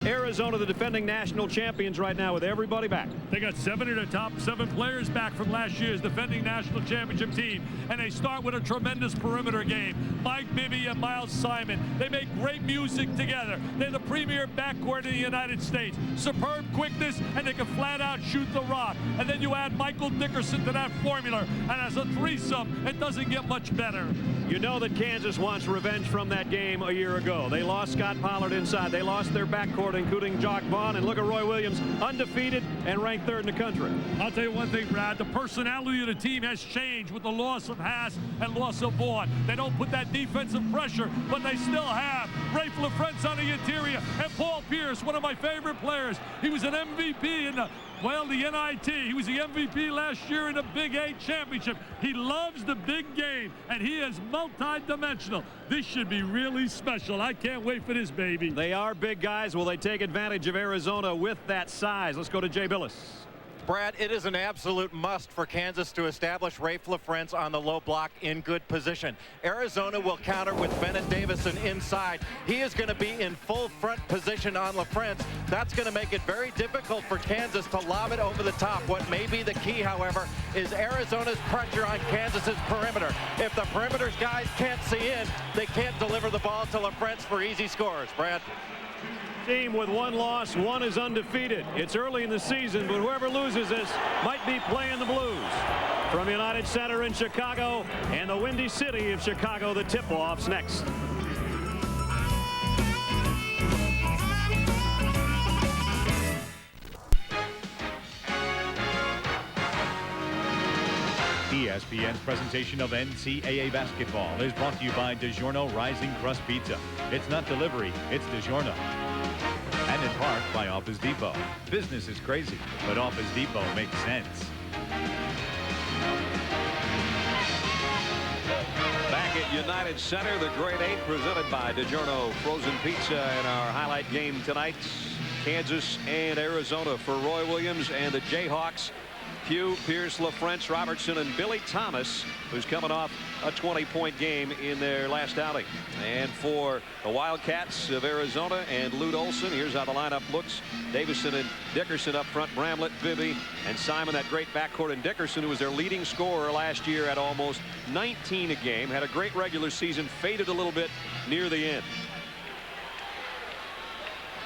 Arizona, the defending national champions right now with everybody back. They got 7 of the top 7 players back from last year's defending national championship team. And they start with a tremendous perimeter game. Mike Bibby and Miles Simon. They make great music together. They're the premier backcourt in the United States. Superb quickness, and they can flat out shoot the rock. And then you add Michael Dickerson to that formula. And as a threesome, it doesn't get much better. You know that Kansas wants revenge from that game a year ago. They lost Scott Pollard inside. They lost their backcourt, including Jock Vaughn. And look at Roy Williams, undefeated and ranked 3rd in the country. I'll tell you one thing, Brad. The personality of the team has changed with the loss of Haas and loss of Vaughn. They don't put that defensive pressure, but they still have Rafe LaFrentz on the interior. And Paul Pierce, one of my favorite players. He was an MVP in the NIT. He was the MVP last year in the Big 8 championship. He loves the big game, and he is multi-dimensional. This should be really special. I can't wait for this, baby. They are big guys. Will they take advantage of Arizona with that size? Let's go to Jay Billis. Brad, it is an absolute must for Kansas to establish Rafe LaFrentz on the low block in good position. Arizona will counter with Bennett Davison inside. He is going to be in full front position on LaFrentz. That's going to make it very difficult for Kansas to lob it over the top. What may be the key, however, is Arizona's pressure on Kansas's perimeter. If the perimeter's guys can't see in, they can't deliver the ball to LaFrentz for easy scores. Brad? Team with 1 loss, 1 is undefeated. It's early in the season, but whoever loses this might be playing the Blues. From United Center in Chicago and the Windy City of Chicago, the tip-offs next. ESPN's presentation of NCAA basketball is brought to you by DiGiorno Rising Crust Pizza. It's not delivery, it's DiGiorno. And in part by Office Depot. Business is crazy, but Office Depot makes sense. Back at United Center, the Grade 8 presented by DiGiorno Frozen Pizza in our highlight game tonight. Kansas and Arizona for Roy Williams and the Jayhawks. Pugh, Pierce, LaFrentz, Robertson, and Billy Thomas, who's coming off a 20-point game in their last outing. And for the Wildcats of Arizona and Lute Olson, here's how the lineup looks. Davison and Dickerson up front, Bramlett, Bibby, and Simon, that great backcourt. And Dickerson, who was their leading scorer last year at almost 19 a game, had a great regular season, faded a little bit near the end.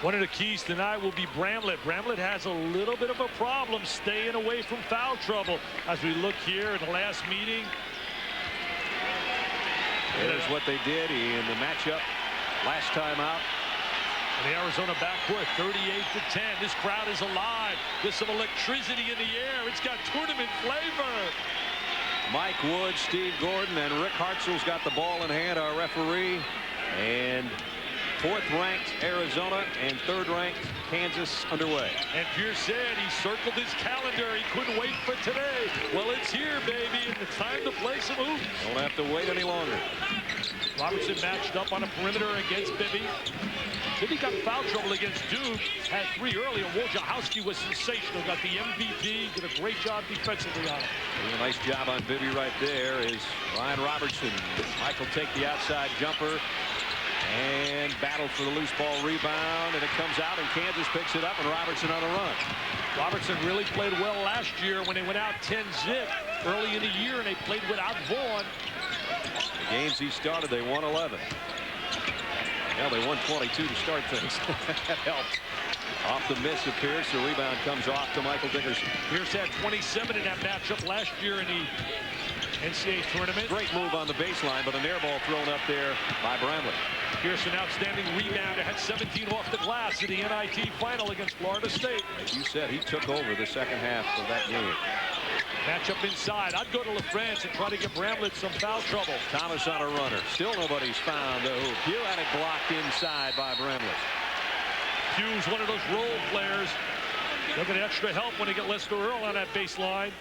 One of the keys tonight will be Bramlett. Bramlett has a little bit of a problem staying away from foul trouble. As we look here in the last meeting. Here's what they did in the matchup last time out. The Arizona backcourt 38-10. This crowd is alive. There's some electricity in the air. It's got tournament flavor. Mike Wood, Steve Gordon, and Rick Hartzell's got the ball in hand, our referee. And 4th-ranked Arizona and 3rd-ranked Kansas underway. And Pierce said he circled his calendar. He couldn't wait for today. Well, it's here, baby, and it's time to play some hoops. Don't have to wait any longer. Robertson matched up on a perimeter against Bibby. Bibby got foul trouble against Duke. Had 3 early, and Wojciechowski was sensational. Got the MVP. Did a great job defensively on him. A nice job on Bibby right there is Ryan Robertson. Mike will take the outside jumper. And battle for the loose ball rebound, and it comes out, and Kansas picks it up, and Robertson on a run. Robertson really played well last year when they went out 10-zip early in the year, and they played without Vaughn. The games he started, they won 11. Well, they won 22 to start things. That helped. Off the miss of Pierce, the rebound comes off to Michael Dickerson. Pierce had 27 in that matchup last year in the NCAA tournament. Great move on the baseline, but an air ball thrown up there by Bramlett. Pierce, an outstanding rebounder, had 17 off the glass in the NIT final against Florida State. As you said, he took over the second half of that game. Matchup inside. I'd go to LaFrentz and try to get Bramlett some foul trouble. Thomas on a runner. Still nobody's found the hoop. Pugh had it blocked inside by Bramlett. Pugh's one of those role players. They'll get extra help when they get Lester Earl on that baseline.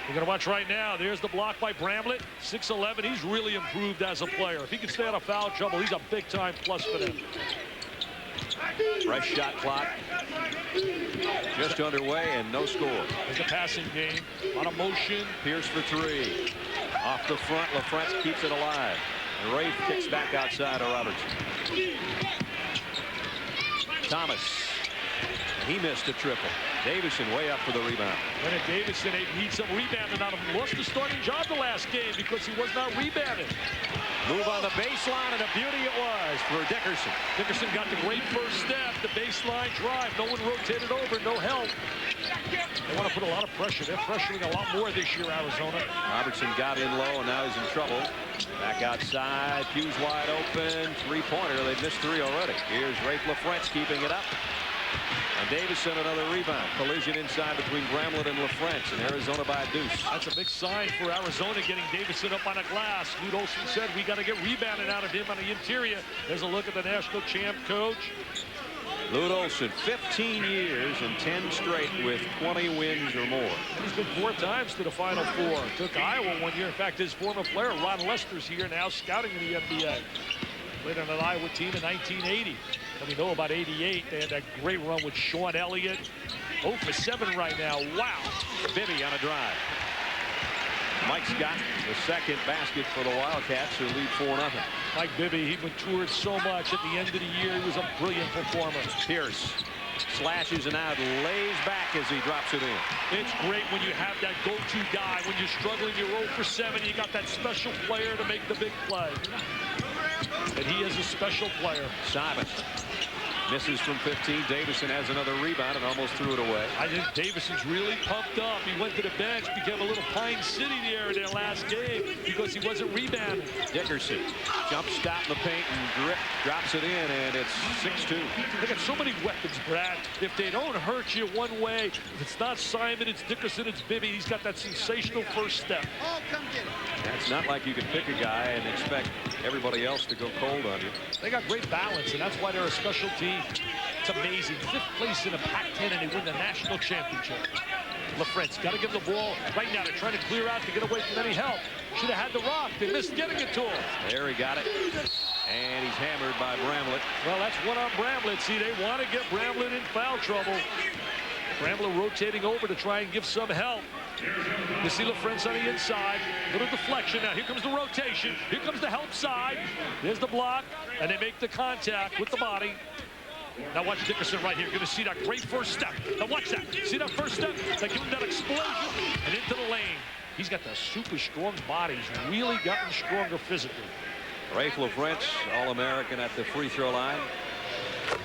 We're going to watch right now. There's the block by Bramlett. 6'11". He's really improved as a player. If he can stay out of foul trouble, he's a big-time plus for them. Fresh shot clock. Just underway and no score. There's a passing game. A lot of motion. Pierce for 3. Off the front. LaFrentz keeps it alive. And Rafe kicks back outside to Robertson. Thomas. He missed a triple. Davison way up for the rebound. Bennett Davison needs some rebounding out of him. Lost the starting job the last game because he was not rebounding. Move on the baseline, and a beauty it was for Dickerson. Dickerson got the great first step, the baseline drive. No one rotated over, no help. They want to put a lot of pressure. They're pressuring a lot more this year, Arizona. Robertson got in low, and now he's in trouble. Back outside, Pugh's wide open. Three-pointer. They've missed three already. Here's Rafe LaFrentz keeping it up. And Davison another rebound. Collision inside between Bramlett and LaFrentz, and Arizona by a deuce. That's a big sign for Arizona, getting Davison up on a glass. Lute Olson said we got to get rebounded out of him on the interior. There's a look at the national champ coach. Lute Olson, 15 years and 10 straight with 20 wins or more. And he's been 4 times to the Final Four. Took Iowa one year. In fact, his former player, Ron Lester's here now scouting in the NBA. Played on an Iowa team in 1980. And we know about 88. They had that great run with Sean Elliott. 0 for 7 right now. Wow. Bibby on a drive. Mike's got the second basket for the Wildcats, who lead 4-0. Mike Bibby, he matured so much at the end of the year. He was a brilliant performer. Pierce slashes and out, lays back as he drops it in. It's great when you have that go-to guy. When you're struggling, you're 0 for 7. You got that special player to make the big play. And he is a special player. Simon misses from 15. Davison has another rebound and almost threw it away. I think Davison's really pumped up. He went to the bench, became a little Pine City there in their last game because he wasn't rebounding. Dickerson jump stop in the paint and drip, drops it in, and it's 6-2. They got so many weapons, Brad. If they don't hurt you one way, if it's not Simon, it's Dickerson, it's Bibby. He's got that sensational first step. Oh, come get it. It's not like you can pick a guy and expect everybody else to go cold on you. They got great balance, and that's why they're a special team. It's amazing. 5th place in the Pac-10, and they win the national championship. LaFrentz got to give the ball right now. They're trying to clear out to get away from any help. Should have had the rock. They missed getting it to him. There he got it. And he's hammered by Bramlett. Well, that's one on Bramlett. See, they want to get Bramlett in foul trouble. Bramlett rotating over to try and give some help. You see LaFrentz on the inside. Little deflection. Now here comes the rotation. Here comes the help side. There's the block. And they make the contact with the body. Now watch Dickerson right here. You're going to see that great first step. Now watch that. See that first step? They give him that explosion and into the lane. He's got the super strong body. He's really gotten stronger physically. Rafe LaFrentz, All-American at the free throw line.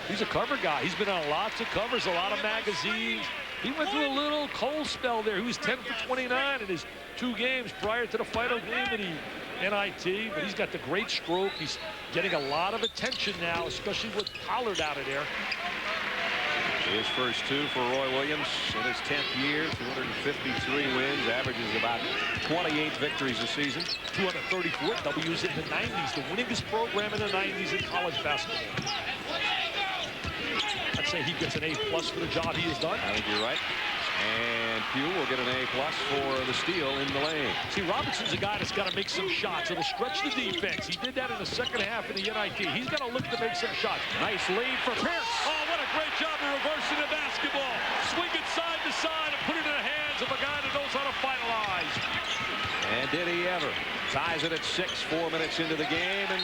He's a cover guy. He's been on lots of covers, a lot of magazines. He went through a little cold spell there. He was 10 for 29 in his 2 games prior to the final game in the NIT, but he's got the great stroke. He's getting a lot of attention now, especially with Pollard out of there. His first 2 for Roy Williams in his 10th year, 253 wins, averages about 28 victories a season. 234 W's in the 90s, the winningest program in the 90s in college basketball. I'd say he gets an A+ for the job he has done. I think you're right. And Pugh will get an A+ for the steal in the lane. See, Robertson's a guy that's got to make some shots. It'll stretch the defense. He did that in the second half of the NIT. He's got to look to make some shots. Nice lead for Pierce. Oh, what a great job of reversing the basketball. Swing it side to side and put it in the hands of a guy that knows how to finalize. And did he ever? Ties it at 6, 4 minutes into the game, and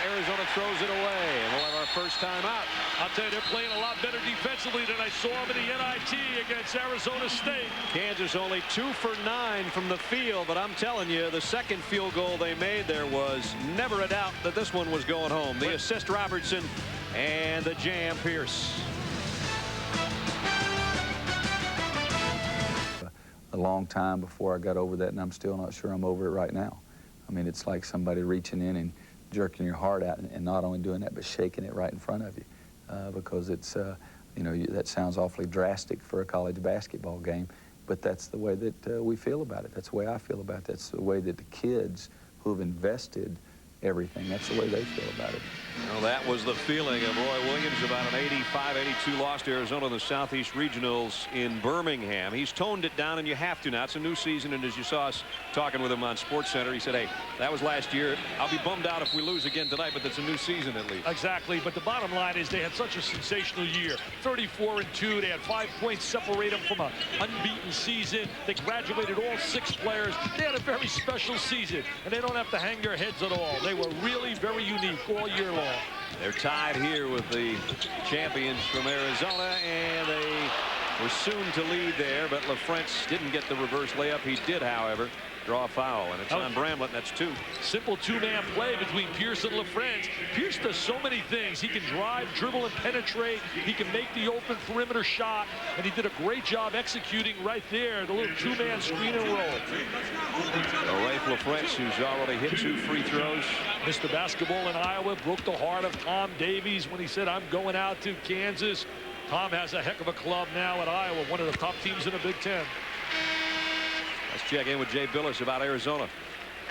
Arizona throws it away. And we'll have our first time out. I'll tell you, they're playing a lot better defensively than I saw them in the NIT against Arizona State. Kansas only 2 for 9 from the field, but I'm telling you, the second field goal they made there was never a doubt that this one was going home. The assist Robertson and the jam Pierce. A long time before I got over that, and I'm still not sure I'm over it right now. I mean, it's like somebody reaching in and jerking your heart out, and not only doing that, but shaking it right in front of you, because it's, you know, that sounds awfully drastic for a college basketball game, but that's the way that we feel about it. That's the way I feel about it. That's the way that the kids who have invested everything, that's the way they feel about it. Well, that was the feeling of Roy Williams about an 85-82 loss to Arizona in the Southeast Regionals in Birmingham. He's toned it down, and you have to now. It's a new season, and as you saw us talking with him on SportsCenter, he said, hey, that was last year. I'll be bummed out if we lose again tonight, but it's a new season at least. Exactly, but the bottom line is they had such a sensational year. 34-2. They had 5 points separate them from an unbeaten season. They graduated all 6 players. They had a very special season, and they don't have to hang their heads at all. They were really very unique all year long. They're tied here with the champions from Arizona, and they were soon to lead there, but LaFrentz didn't get the reverse layup. He did, however, draw a foul, and it's on Bramlett, and that's 2. Simple two-man play between Pierce and LaFrentz. Pierce does so many things. He can drive, dribble, and penetrate. He can make the open perimeter shot, and he did a great job executing right there, the little two-man screen and roll. So Rafe LaFrentz, who's already hit 2 free throws. Missed the basketball in Iowa, broke the heart of Tom Davies when he said, I'm going out to Kansas. Tom has a heck of a club now at Iowa, one of the top teams in the Big Ten. Let's check in with Jay Billis about Arizona.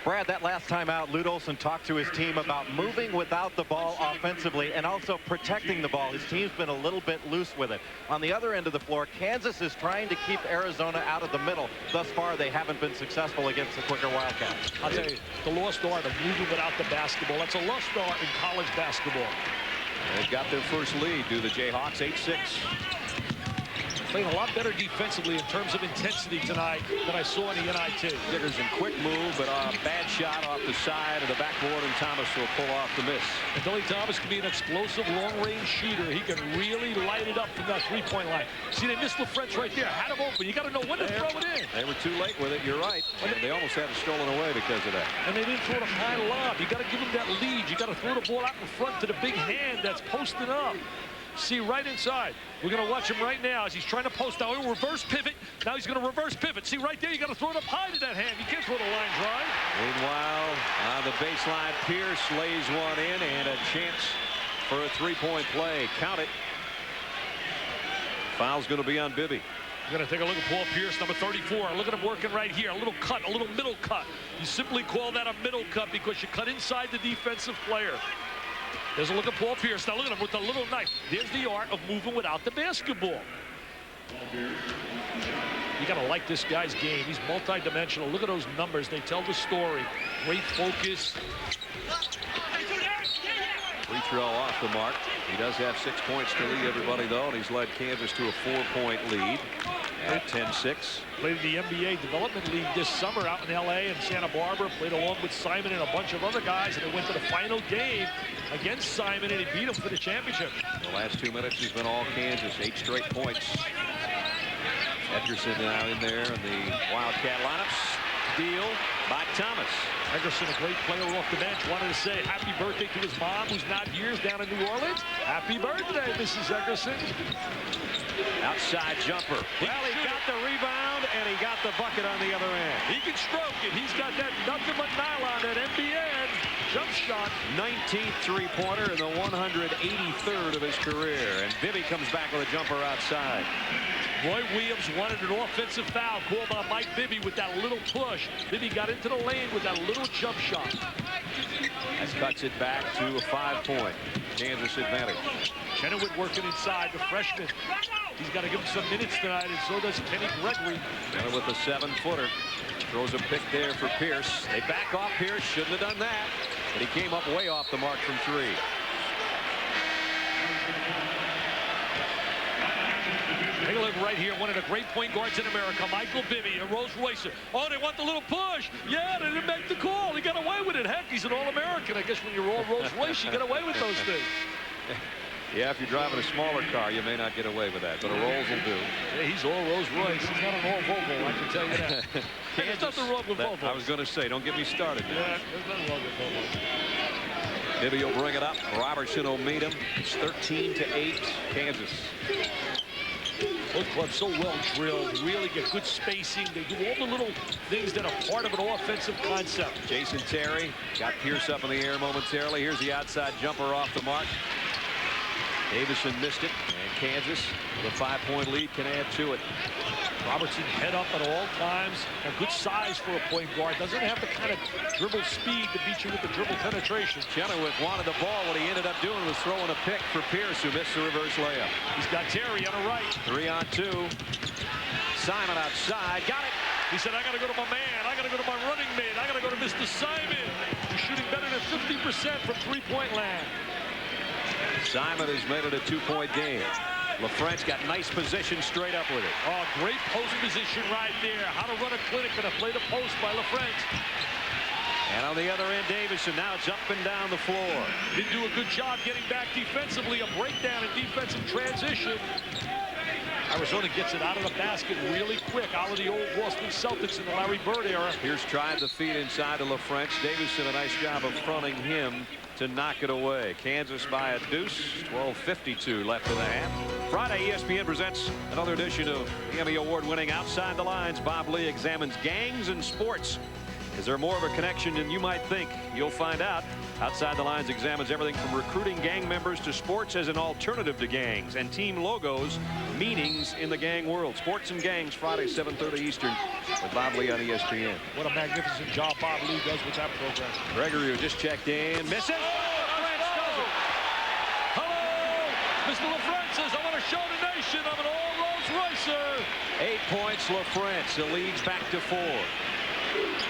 Brad, that last time out, Lute Olson talked to his team about moving without the ball offensively and also protecting the ball. His team's been a little bit loose with it. On the other end of the floor, Kansas is trying to keep Arizona out of the middle. Thus far, they haven't been successful against the quicker Wildcats. I'll tell you, the lost art of moving without the basketball. That's a lost art in college basketball. They've got their first lead, do the Jayhawks, 8-6. Playing a lot better defensively in terms of intensity tonight than I saw in the NIT. Dickerson, quick move, but a bad shot off the side of the backboard, and Thomas will pull off the miss. And Billy Thomas can be an explosive long-range shooter. He can really light it up from that three-point line. See, they missed LaFrentz right there. Had him open. You got to know when to throw it in. They were too late with it. You're right. And they almost had it stolen away because of that. And they didn't throw it a high lob. You got to give them that lead. You got to throw the ball out in front to the big hand that's posted up. See, right inside. We're going to watch him right now as he's trying to post. Now he'll reverse pivot. Now he's going to reverse pivot. See, right there, you got to throw it up high to that hand. You can't throw the line dry. Meanwhile, on the baseline, Pierce lays one in, and a chance for a three-point play. Count it. Foul's going to be on Bibby. We're going to take a look at Paul Pierce, number 34. Look at him working right here. A little cut, a little middle cut. You simply call that a middle cut because you cut inside the defensive player. There's a look at Paul Pierce. Now look at him with the little knife. There's the art of moving without the basketball. You got to like this guy's game. He's multi-dimensional. Look at those numbers. They tell the story. Great focus. Free throw off the mark. He does have 6 points to lead everybody, though, and he's led Kansas to a 4-point lead at 10-6. Played in the NBA Development League this summer out in L.A. and Santa Barbara. Played along with Simon and a bunch of other guys, and they went to the final game against Simon, and he beat him for the championship. The last 2 minutes has been all Kansas. 8 straight points. Edgerson now in there in the Wildcat lineups. Steal by Thomas. Edgerson, a great player off the bench, wanted to say happy birthday to his mom, who's not here, down in New Orleans. Happy birthday, Mrs. Edgerson. Outside jumper. Well, he got the rebound, and he got the bucket on the other end. He can stroke it. He's got that nothing but nylon, that NBA jump shot. 19th three-pointer and the 183rd of his career. And Bibby comes back with a jumper outside. Roy Williams wanted an offensive foul called on Mike Bibby with that little push. Bibby got into the lane with that little jump shot. That cuts it back to a 5-point Kansas advantage. Chenoweth working inside, the freshman. He's got to give him some minutes tonight, and so does Kenny Gregory. Chenoweth with a 7-footer. Throws a pick there for Pierce. They back off Pierce. Shouldn't have done that. But he came up way off the mark from 3. Take a look right here. One of the great point guards in America, Michael Bibby, a Rolls Royce. Oh, they want the little push. Yeah, they didn't make the call. He got away with it. Heck, he's an All-American. I guess when you're all Rolls Royce, you get away with those things. Yeah, if you're driving a smaller car, you may not get away with that, but a Rolls will do. Yeah, he's all Rolls Royce. He's not an all Volvo, I can tell you that. There's nothing wrong with Volvo. I was going to say, don't get me started now. Yeah, there's nothing wrong with Volvo. Bibby will bring it up. Robertson will meet him. It's 13-8, Kansas. Both clubs so well drilled, really get good spacing. They do all the little things that are part of an offensive concept. Jason Terry got Pierce up in the air momentarily. Here's the outside jumper off the mark. Davison missed it, and Kansas with a 5-point lead can add to it. Robertson head up at all times. A good size for a point guard. Doesn't have the kind of dribble speed to beat you with the dribble penetration. Chenoweth wanted the ball. What he ended up doing was throwing a pick for Pierce, who missed the reverse layup. He's got Terry on the right. 3-on-2. Simon outside. Got it. He said, I got to go to my man. I got to go to my running mate. I got to go to Mr. Simon. He's shooting better than 50% from three-point land. Simon has made it a 2-point game. LaFrentz got nice position straight up with it. Oh, great post position right there. How to run a clinic and to play the post by LaFrentz. And on the other end, Davison. Now it's up and down the floor. Didn't do a good job getting back defensively. A breakdown in defensive transition. Arizona gets it out of the basket really quick, out of the old Boston Celtics in the Larry Bird era. Pierce tried the feed inside to LaFrance. Davison, a nice job of fronting him to knock it away. Kansas by a deuce. 12:52 left in the half. Friday, ESPN presents another edition of the Emmy Award-winning Outside the Lines. Bob Lee examines gangs and sports. Is there more of a connection than you might think? You'll find out. Outside the Lines examines everything from recruiting gang members to sports as an alternative to gangs and team logos, meanings in the gang world. Sports and Gangs, Friday, 7:30 Eastern with Bob Lee on ESPN. What a magnificent job Bob Lee does with that program. Gregory, who just checked in, misses. LaFrance does it. Hello, Mr. LaFrance says, I want to show the nation I'm an all-Rolls Roycer. 8 points, LaFrance. The lead's back to 4.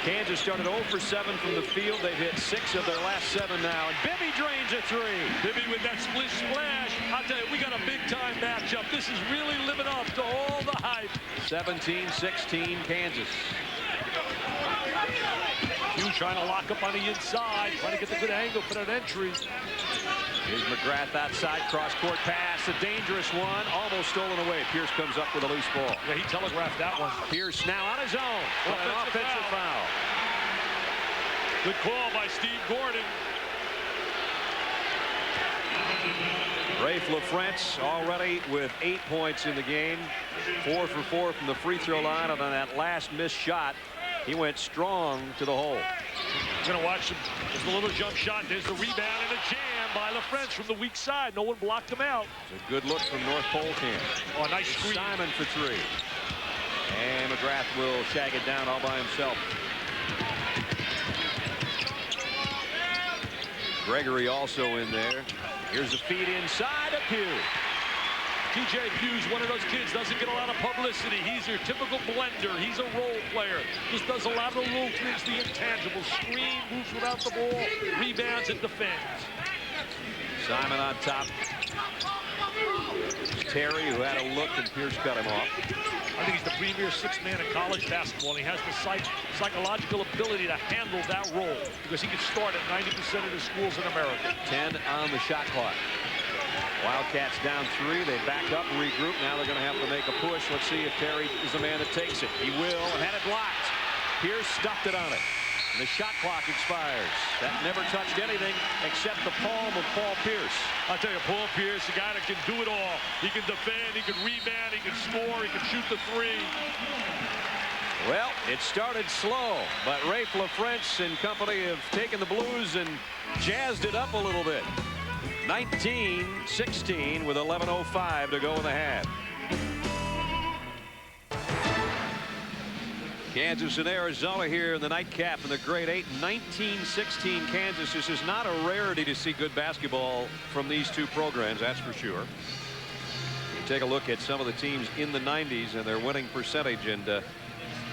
Kansas started 0 for 7 from the field. They've hit 6 of their last 7 now. And Bibby drains a 3. Bibby with that splish splash. I'll tell you, we got a big-time matchup. This is really living up to all the hype. 17-16 Kansas. Hugh trying to lock up on the inside, trying to get the good angle for that entry. Here's McGrath outside, cross-court pass, a dangerous one, almost stolen away. Pierce comes up with a loose ball. Yeah, he telegraphed that one. Pierce now on his own. An offensive foul. Good call by Steve Gordon. Rafe LaFrance already with 8 points in the game. 4 for 4 from the free throw line, and on that last missed shot, he went strong to the hole. We're going to watch him. There's a little jump shot. There's the rebound and a jam by LaFrance from the weak side. No one blocked him out. It's a good look from North Pole Camp. Oh, a nice screen. Simon for 3. And McGrath will shag it down all by himself. Gregory also in there. Here's a feed inside of Pugh. TJ Pugh's one of those kids, doesn't get a lot of publicity. He's your typical blender. He's a role player. Just does a lot of the little things, the intangible. Screen, moves without the ball, rebounds and defends. Simon on top. Terry, who had a look, and Pierce cut him off. I think he's the premier sixth man in college basketball, and he has the psychological ability to handle that role because he can start at 90% of the schools in America. 10 on the shot clock. Wildcats down 3. They back up, regroup. Now they're going to have to make a push. Let's see if Terry is the man that takes it. He will, and had it blocked. Pierce stuffed it on it. And the shot clock expires. That never touched anything except the palm of Paul Pierce. I'll tell you, Paul Pierce, a guy that can do it all. He can defend, he can rebound, he can score, he can shoot the 3. Well, it started slow, but Rafe LaFrance and company have taken the Blues and jazzed it up a little bit. 19-16 with 11:05 to go in the half. Kansas and Arizona here in the nightcap in the grade 8. 19-16 Kansas. This is not a rarity to see good basketball from these two programs, that's for sure. You take a look at some of the teams in the 90s and their winning percentage, and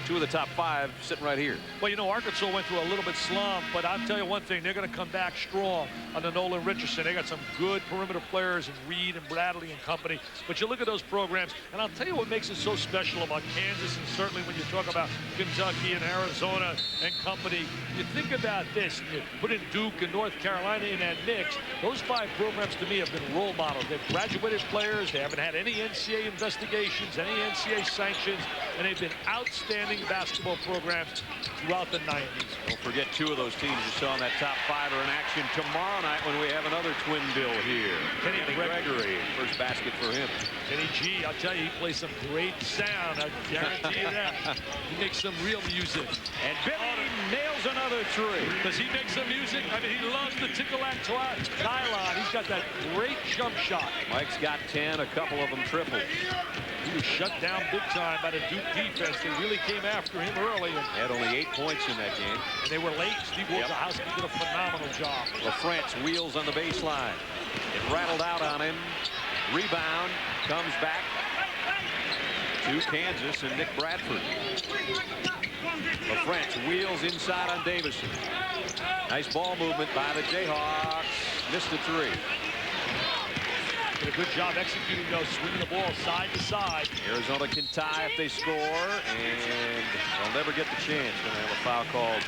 2 of the top 5 sitting right here. Well, you know, Arkansas went through a little bit slump, but I'll tell you one thing, they're going to come back strong under Nolan Richardson. They got some good perimeter players in Reed and Bradley and company. But you look at those programs, and I'll tell you what makes it so special about Kansas, and certainly when you talk about Kentucky and Arizona and company, you think about this, and you put in Duke and North Carolina in that mix. Those 5 programs to me have been role models. They've graduated players. They haven't had any NCAA investigations, any NCAA sanctions, and they've been outstanding basketball programs throughout the 90s. Don't forget 2 of those teams you saw in that top 5 are in action tomorrow night when we have another twin bill here. Kenny Gregory, first basket for him. Kenny G, I'll tell you, he plays some great sound. I guarantee you that. He makes some real music. And Billy nails another 3. Does he make some music? I mean, he loves the tickle-act nylon. He's got that great jump shot. Mike's got 10, a couple of them tripled. He was shut down big time by the Duke defense. They really came after him early. And had only 8 points in that game. And they were late. Steve Wojciechowski did a phenomenal job. LaFrance wheels on the baseline. It rattled out on him. Rebound. Comes back to Kansas and Nick Bradford. LaFrance wheels inside on Davison. Nice ball movement by the Jayhawks. Missed a 3. Did a good job executing those, swinging the ball side to side. Arizona can tie if they score, and they'll never get the chance. Going to have a foul called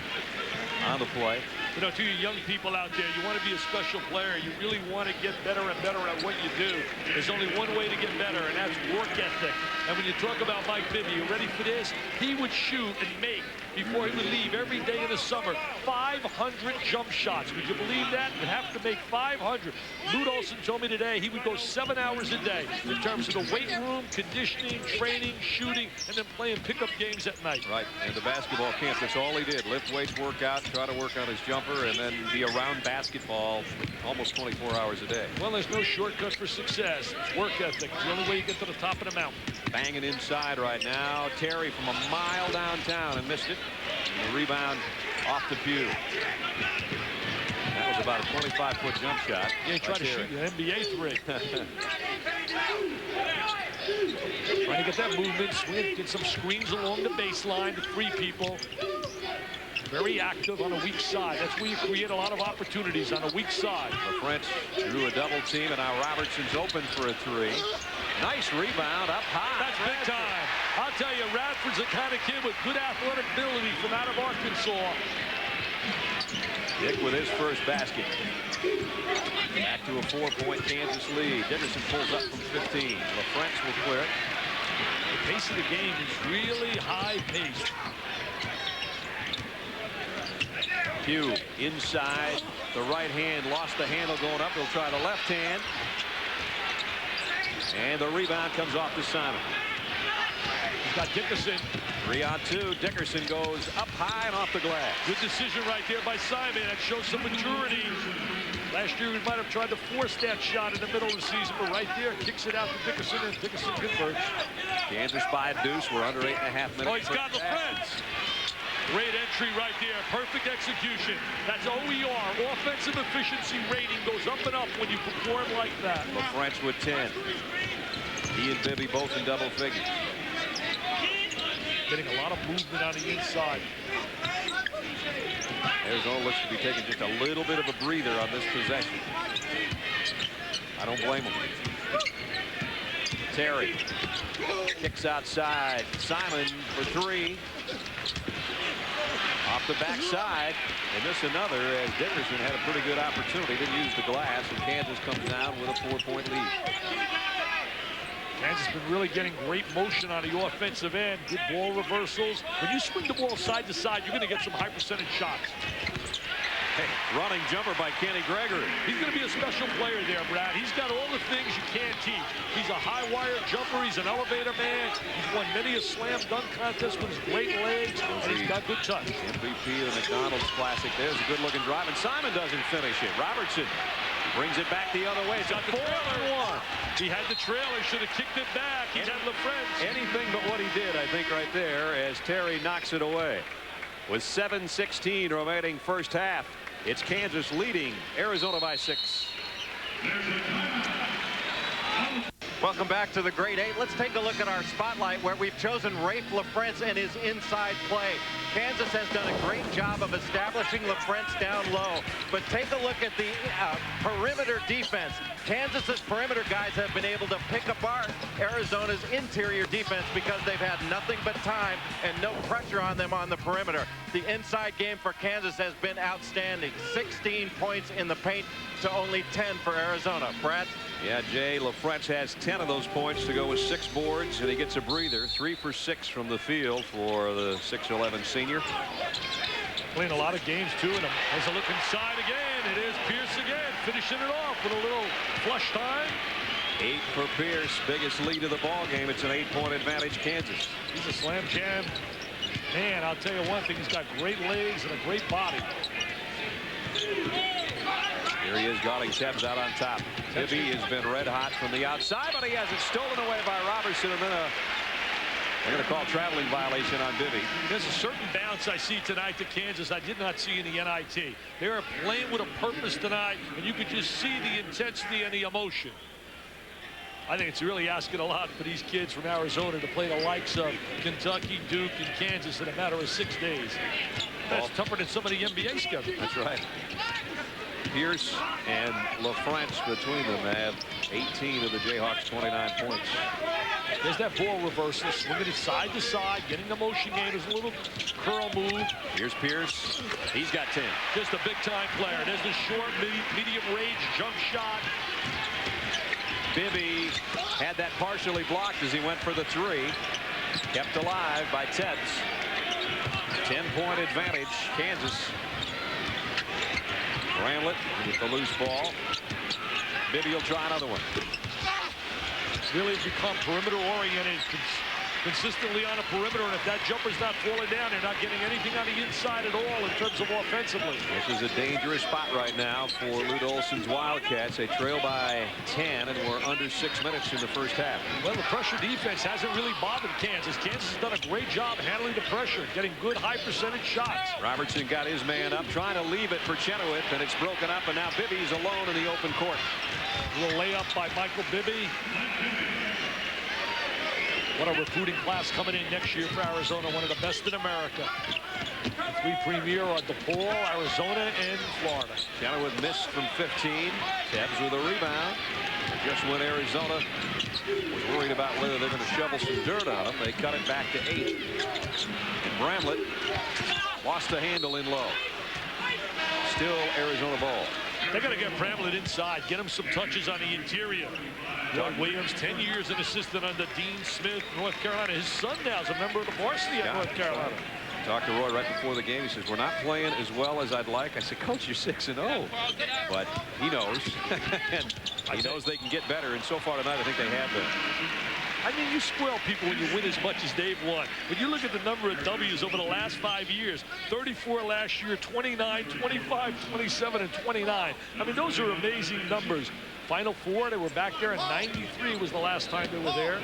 on the play. You know, to you young people out there, you want to be a special player. You really want to get better and better at what you do. There's only one way to get better, and that's work ethic. And when you talk about Mike Bibby, you ready for this? He would shoot and make, before he would leave every day in the summer, 500 jump shots. Would you believe that? You'd have to make 500. Lute Olson told me today he would go 7 hours a day in terms of the weight room, conditioning, training, shooting, and then playing pickup games at night. Right, and the basketball camp, that's all he did. Lift weights, work out, try to work on his jumper, and then be around basketball almost 24 hours a day. Well, there's no shortcut for success. It's work ethic. It's the only way you get to the top of the mountain. Banging inside right now. Terry from a mile downtown and missed it. And the rebound off the pew. That was about a 25-foot jump shot. Yeah, he tried to shoot an NBA three. Trying to get that movement, swing, get some screens along the baseline to three people. Very active on a weak side. That's where you create a lot of opportunities, on a weak side. The French drew a double team, and now Robertson's open for a three. Nice rebound up high. That's big time. I'll tell you, Radford's the kind of kid with good athletic ability from out of Arkansas. Dick with his first basket. Back to a 4-point Kansas lead. Dickerson pulls up from 15. LaFrentz will clear it. The pace of the game is really high paced. Pugh inside. The right hand lost the handle going up. He'll try the left hand. And the rebound comes off to Simon. He's got Dickerson. 3 on 2. Dickerson goes up high and off the glass. Good decision right there by Simon. That shows some maturity. Last year, we might have tried to force that shot in the middle of the season, but right there, kicks it out to Dickerson, and Dickerson converts. Kansas by a deuce. We're under 8.5 minutes. Oh, he's got LaFrentz. Great entry right there. Perfect execution. That's OER. Offensive efficiency rating goes up and up when you perform like that. LaFrentz with 10. He and Bibby both in double figures. Getting a lot of movement on the inside. Arizona looks to be taking just a little bit of a breather on this possession. I don't blame him. Terry kicks outside. Simon for 3. Off the backside, and this another as Dickerson had a pretty good opportunity. Didn't use the glass, and Kansas comes down with a 4-point lead. Kansas has been really getting great motion on the offensive end. Good ball reversals. When you swing the ball side to side, you're going to get some high percentage shots. Hey, running jumper by Kenny Gregory. He's going to be a special player there, Brad. He's got all the things you can't teach. He's a high-wire jumper. He's an elevator man. He's won many a slam dunk contest with his great legs, and he's got good touch. MVP of the McDonald's Classic. There's a good-looking drive, and Simon doesn't finish it. Robertson brings it back the other way. It's a 4-on-1. He had the trailer, should have kicked it back. He had LaFrentz. Anything but what he did, I think, right there, as Terry knocks it away. With 7:16 remaining first half, it's Kansas leading Arizona by 6. Welcome back to the Great 8. Let's take a look at our spotlight where we've chosen Rafe LaFrentz and his inside play. Kansas has done a great job of establishing LaFrentz down low, but take a look at the perimeter defense. Kansas's perimeter guys have been able to pick apart Arizona's interior defense because they've had nothing but time and no pressure on them on the perimeter. The inside game for Kansas has been outstanding. 16 points in the paint to only 10 for Arizona. Brad? Yeah, Jay, LaFrentz has 10 of those points to go with 6 boards, and he gets a breather. 3 for 6 from the field for the 6'11" senior. Playing a lot of games, too, and has a look inside again. It is Pierce again, finishing it off with a little flush time. 8 for Pierce, biggest lead of the ball game. It's an 8-point advantage, Kansas. He's a slam jam. Man, I'll tell you one thing, he's got great legs and a great body. Here he is guarding Tebs out on top. Bibby has been red hot from the outside, but he has it stolen away by Robertson, and then they're going to call traveling violation on Bibby. There's a certain bounce I see tonight to Kansas I did not see in the NIT. They are playing with a purpose tonight, and you could just see the intensity and the emotion. I think it's really asking a lot for these kids from Arizona to play the likes of Kentucky, Duke, and Kansas in a matter of 6 days. That's tougher than some of the NBA schedules. That's right. Pierce and LaFrance between them have 18 of the Jayhawks' 29 points. There's that ball reversal, swinging it side to side, getting the motion game. There's a little curl move. Here's Pierce. He's got 10. Just a big-time player. There's the short, medium range jump shot. Bibby had that partially blocked as he went for the three. Kept alive by Tebs. 10-point advantage, Kansas. Bramlett with the loose ball. Bibby will try another one. Really has become perimeter-oriented, consistently on the perimeter, and if that jumper's not falling down, they're not getting anything on the inside at all in terms of offensively. This is a dangerous spot right now for Lute Olson's Wildcats. They trail by 10, and we're under 6 minutes in the first half. Well, the pressure defense hasn't really bothered Kansas. Kansas has done a great job handling the pressure, getting good high-percentage shots. Robertson got his man up, trying to leave it for Chenoweth, and it's broken up, and now Bibby's alone in the open court. A little layup by Michael Bibby. What a recruiting class coming in next year for Arizona, one of the best in America. The three premier are DePaul, Arizona, and Florida. Chenoweth missed from 15. Tebs with a rebound. Just when Arizona was worried about whether they're going to shovel some dirt on them, they cut it back to 8. And Bramlett lost the handle in low. Still Arizona ball. They got to get Bramlett inside, get him some touches on the interior. Doug Williams, 10 years an assistant under Dean Smith, North Carolina. His son now is a member of the varsity at North Carolina. Talked to Roy right before the game. He says, we're not playing as well as I'd like. I said, Coach, you're 6-0. But he knows. And he knows they can get better. And so far tonight, I think they have been. I mean, you spoil people when you win as much as they've won. When you look at the number of W's over the last 5 years, 34 last year, 29, 25, 27, and 29. I mean, those are amazing numbers. Final four, they were back there in 93 was the last time they were there.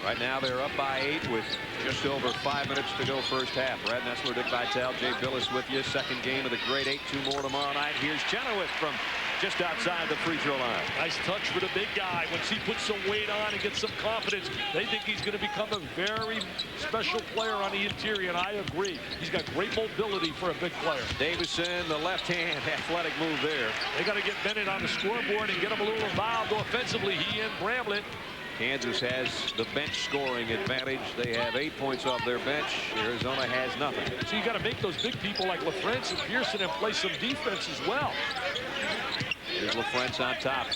Right now, they're up by 8 with just over 5 minutes to go first half. Brad Nessler, Dick Vitale, Jay Billis with you. Second game of the grade 8. 2 more tomorrow night. Here's Chenoweth from just outside the free throw line. Nice touch for the big guy. Once he puts some weight on and gets some confidence, they think he's going to become a very special player on the interior, and I agree. He's got great mobility for a big player. Davison, the left-hand athletic move there. They got to get Bennett on the scoreboard and get him a little involved offensively. He and Bramlett. Kansas has the bench scoring advantage. They have 8 points off their bench. Arizona has nothing. So you got to make those big people like LaFrance and Pearson and play some defense as well. Here's LaFrance on top.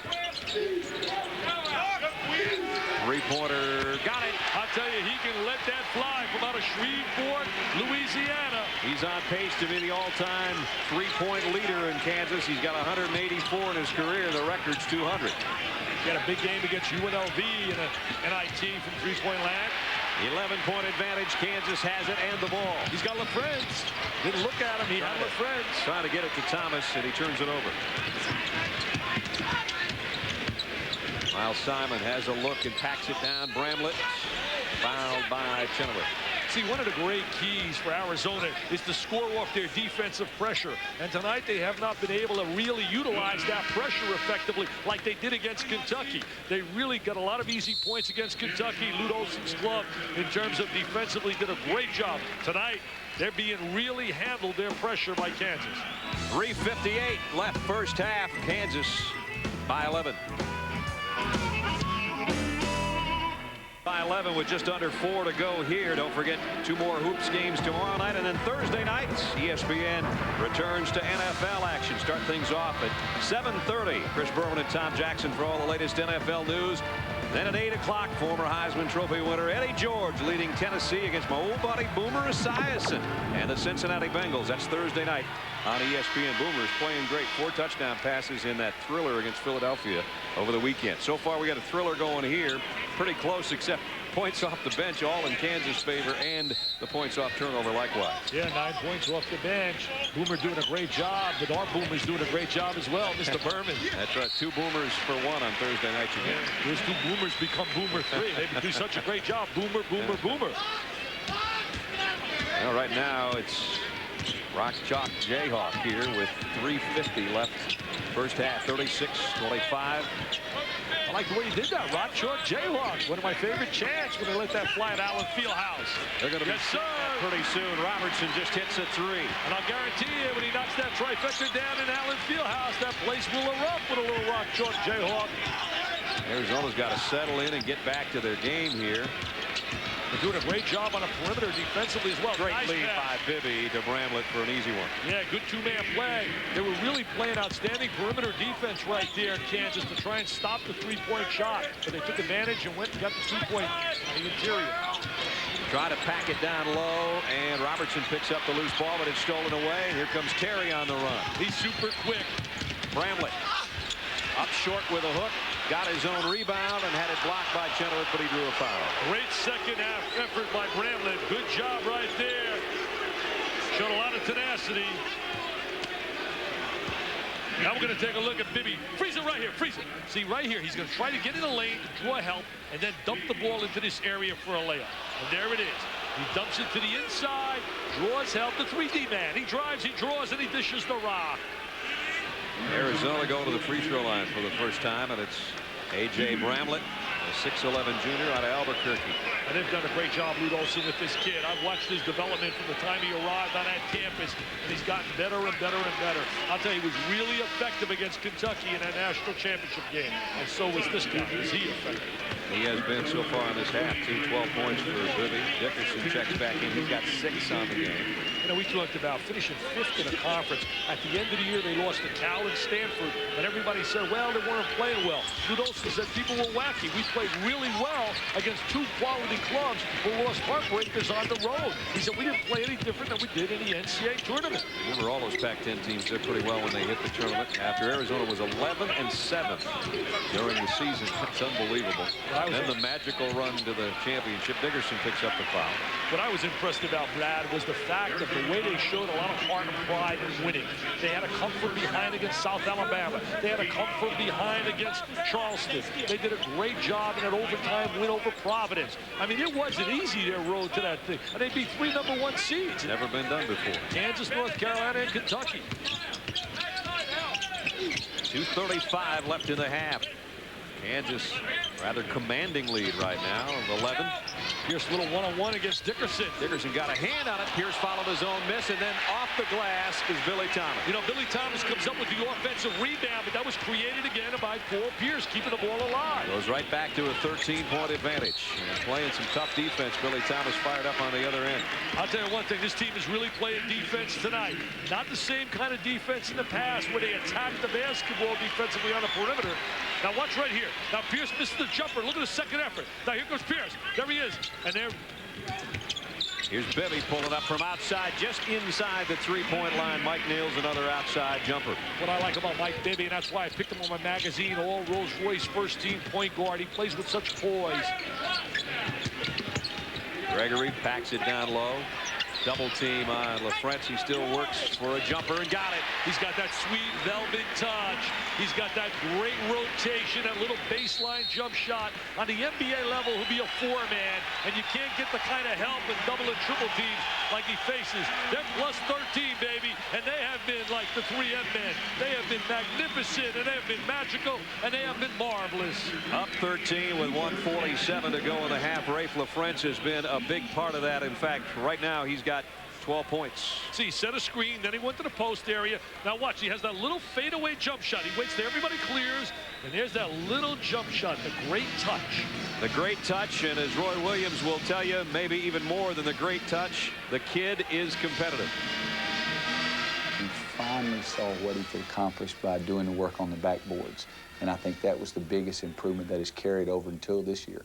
Three-pointer, got it. I'll tell you, he can let that fly from out of Shreveport, Louisiana. He's on pace to be the all-time three-point leader in Kansas. He's got 184 in his career. The record's 200. He had a big game against UNLV in a NIT from three-point land. 11-point advantage. Kansas has it and the ball. He's got LaFrance. Didn't look at him. He had LaFrance. Trying to get it to Thomas, and he turns it over. Miles Simon has a look and packs it down. Bramlett fouled by Chenoweth. See, one of the great keys for Arizona is to score off their defensive pressure. And tonight they have not been able to really utilize that pressure effectively like they did against Kentucky. They really got a lot of easy points against Kentucky. Lute Olson's club, in terms of defensively, did a great job. Tonight, they're being really handled their pressure by Kansas. 3:58 left first half. Kansas by 11. By 11 with just under 4 to go here. Don't forget 2 more hoops games tomorrow night, and then Thursday nights ESPN returns to NFL action. Start things off at 7:30. Chris Berman and Tom Jackson for all the latest NFL news. Then at 8 o'clock, former Heisman Trophy winner Eddie George leading Tennessee against my old buddy Boomer Esiason and the Cincinnati Bengals. That's Thursday night on ESPN. Boomer's playing great. 4 touchdown passes in that thriller against Philadelphia over the weekend. So far, we got a thriller going here. Pretty close, except points off the bench, all in Kansas' favor, and the points off turnover likewise. Yeah, 9 points off the bench. Boomer doing a great job, but our Boomer's doing a great job as well, Mr. Berman. That's right, 2 Boomers for 1 on Thursday night again. Yeah, those 2 Boomers become Boomer 3. They do such a great job. Boomer, Boomer, Boomer. Well, right now it's Rock Chalk Jayhawk here with 3:50 left first half. 36-25. I like the way he did that. Rock Chalk Jayhawks, one of my favorite chants when they let that fly at Allen Fieldhouse. They're going to be Yes, sir. pretty soon. Robertson just hits a three. And I'll guarantee you, when he knocks that trifecta down in Allen Fieldhouse, that place will erupt with a little Rock Chalk Jayhawk. Arizona's got to settle in and get back to their game here. They're doing a great job on a perimeter defensively as well. Great Nice lead pass. by Bibby to Bramlett for an easy one. Yeah, good two-man play. They were really playing outstanding perimeter defense right there in Kansas to try and stop the three-point shot. But they took advantage and went and got the two-point on the interior. Try to pack it down low, and Robertson picks up the loose ball, but it's stolen away. Here comes Terry on the run. He's super quick. Bramlett up short with a hook. Got his own rebound and had it blocked by Chenoweth, but he drew a foul. Great second-half effort by Bramlett. Good job right there. Showed a lot of tenacity. Now we're going to take a look at Bibby. Freeze it right here. Freeze it. See, right here, he's going to try to get in the lane, draw help, and then dump the ball into this area for a layup. And there it is. He dumps it to the inside, draws help, the 3D man. He drives, he draws, and he dishes the rock. Arizona going to the free throw line for the first time, and it's A.J. Bramlett, a 6'11 junior out of Albuquerque. And they've done a great job, Lute Olson, with this kid. I've watched his development from the time he arrived on that campus, and he's gotten better and better and better. I'll tell you, he was really effective against Kentucky in that national championship game, and so was this guy. Is he effective? He has been so far in this half, 12 points for Bibby. Dickerson checks back in. He's got 6 on the game. You know, we talked about finishing 5th in a conference. At the end of the year, they lost to Cal and Stanford, and everybody said, well, they weren't playing well. Lute Olson said people were wacky. We played really well against 2 quality clubs who lost heartbreakers on the road. He said, we didn't play any different than we did in the NCAA tournament. Remember, all those Pac-10 teams did pretty well when they hit the tournament. After Arizona was 11-7 during the season. It's unbelievable. And then the magical run to the championship. Dickerson picks up the foul. What I was impressed about, Brad, was the fact of the way they showed a lot of heart and pride in winning. They had to come from behind against South Alabama. They had to come from behind against Charleston. They did a great job in an overtime win over Providence. I mean, it wasn't easy, their road to that thing. And they beat 3 #1 seeds. Never been done before. Kansas, North Carolina, and Kentucky. 2:35 left in the half. Kansas rather commanding lead right now of 11. Pierce a little one-on-one against Dickerson. Dickerson got a hand on it. Pierce followed his own miss, and then off the glass is Billy Thomas. You know, Billy Thomas comes up with the offensive rebound, but that was created again by Paul Pierce, keeping the ball alive. Goes right back to a 13-point advantage. And playing some tough defense. Billy Thomas fired up on the other end. I'll tell you one thing, this team is really playing defense tonight. Not the same kind of defense in the past where they attacked the basketball defensively on the perimeter. Now watch right here. Now Pierce missed the jumper. Look at the second effort. Now here goes Pierce. There he is. And there. Here's Bibby pulling up from outside, just inside the 3-point line. Mike nails another outside jumper. What I like about Mike Bibby, and that's why I picked him on my magazine, all Rolls-Royce first-team point guard. He plays with such poise. Gregory packs it down low. Double team on LaFrentz. He still works for a jumper and got it. He's got that sweet velvet touch. He's got that great rotation, that little baseline jump shot. On the NBA level, he'll be a 4-man, and you can't get the kind of help and double and triple teams like he faces. They're plus 13, baby, and they have been like the 3M men. They have been magnificent, and they have been magical, and they have been marvelous. Up 13 with 1:47 to go in the half. Rafe LaFrentz has been a big part of that. In fact, right now he's got 12 points. See, he set a screen, then he went to the post area. Now watch, he has that little fadeaway jump shot. He waits till everybody clears, and there's that little jump shot, the great touch. The great touch, and as Roy Williams will tell you, maybe even more than the great touch, the kid is competitive. He finally saw what he could accomplish by doing the work on the backboards, and I think that was the biggest improvement that has carried over until this year.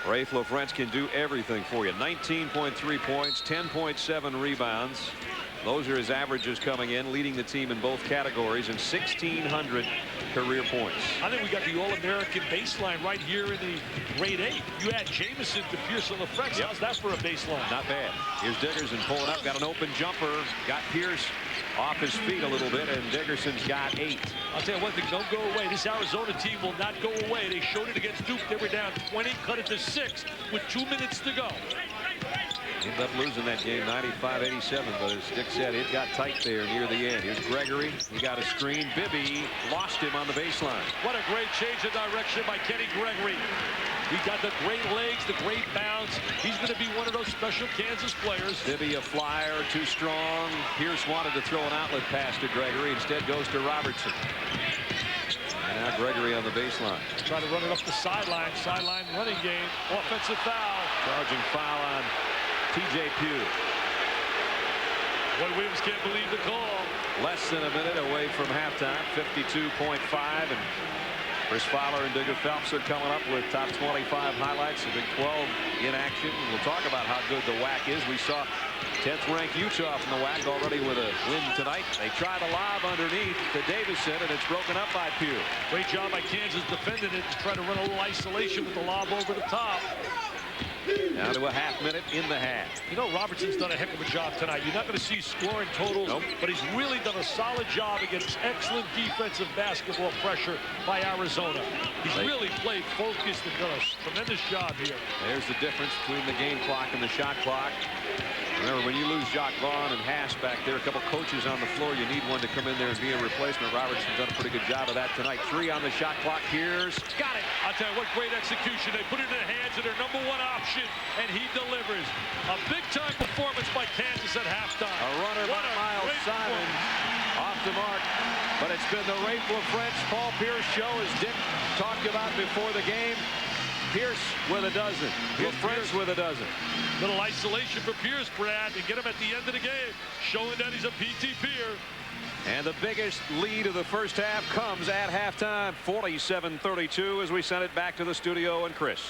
Rafe LaFrentz can do everything for you. 19.3 points, 10.7 rebounds. Those are his averages coming in, leading the team in both categories, and 1,600 career points. I think we got the All-American baseline right here in the grade 8. You add Jamison to Pierce and LaFrentz. How's that for a baseline? Not bad. Here's Dickerson pulling up, got an open jumper, got Pierce off his feet a little bit, and Dickerson's got 8. I'll tell you one thing, don't go away. This Arizona team will not go away. They showed it against Duke. They were down 20, cut it to 6 with 2 minutes to go. Ended up losing that game 95-87, but as Dick said, it got tight there near the end. Here's Gregory. He got a screen. Bibby lost him on the baseline. What a great change of direction by Kenny Gregory. He got the great legs, the great bounce. He's going to be one of those special Kansas players. Bibby a flyer, too strong. Pierce wanted to throw an outlet pass to Gregory. Instead goes to Robertson. And now Gregory on the baseline. Try to run it up the sideline. Sideline running game. Offensive foul. Charging foul on T.J. Pugh. Boy, Williams can't believe the call. Less than a minute away from halftime. 52.5. And Chris Fowler and Digger Phelps are coming up with top 25 highlights of Big 12 in action. We'll talk about how good the WAC is. We saw 10th ranked Utah from the WAC already with a win tonight. They try the lob underneath to Davison, and it's broken up by Pugh. Great job by Kansas defending it to try to run a little isolation with the lob over the top. Now to a half minute in the half. You know, Robertson's done a heck of a job tonight. You're not going to see scoring totals, but he's really done a solid job against excellent defensive basketball pressure by Arizona. He's really played focused and done a tremendous job here. There's the difference between the game clock and the shot clock. Remember, when you lose Jacques Vaughn and Haas back there, a couple coaches on the floor, you need one to come in there and be a replacement. Robertson's done a pretty good job of that tonight. 3 on the shot clock. Pierce got it. I'll tell you what, great execution. They put it in the hands of their #1 option, and he delivers. A big-time performance by Kansas at halftime. A runner by Miles Simon off the mark. But it's been the Rafe LaFrentz, Paul Pierce show, as Dick talked about before the game. Pierce with a dozen. LaFrentz with a dozen. Little isolation for Pierce, Brad, to get him at the end of the game, showing that he's a PT peer. And the biggest lead of the first half comes at halftime, 47-32, as we send it back to the studio and Chris.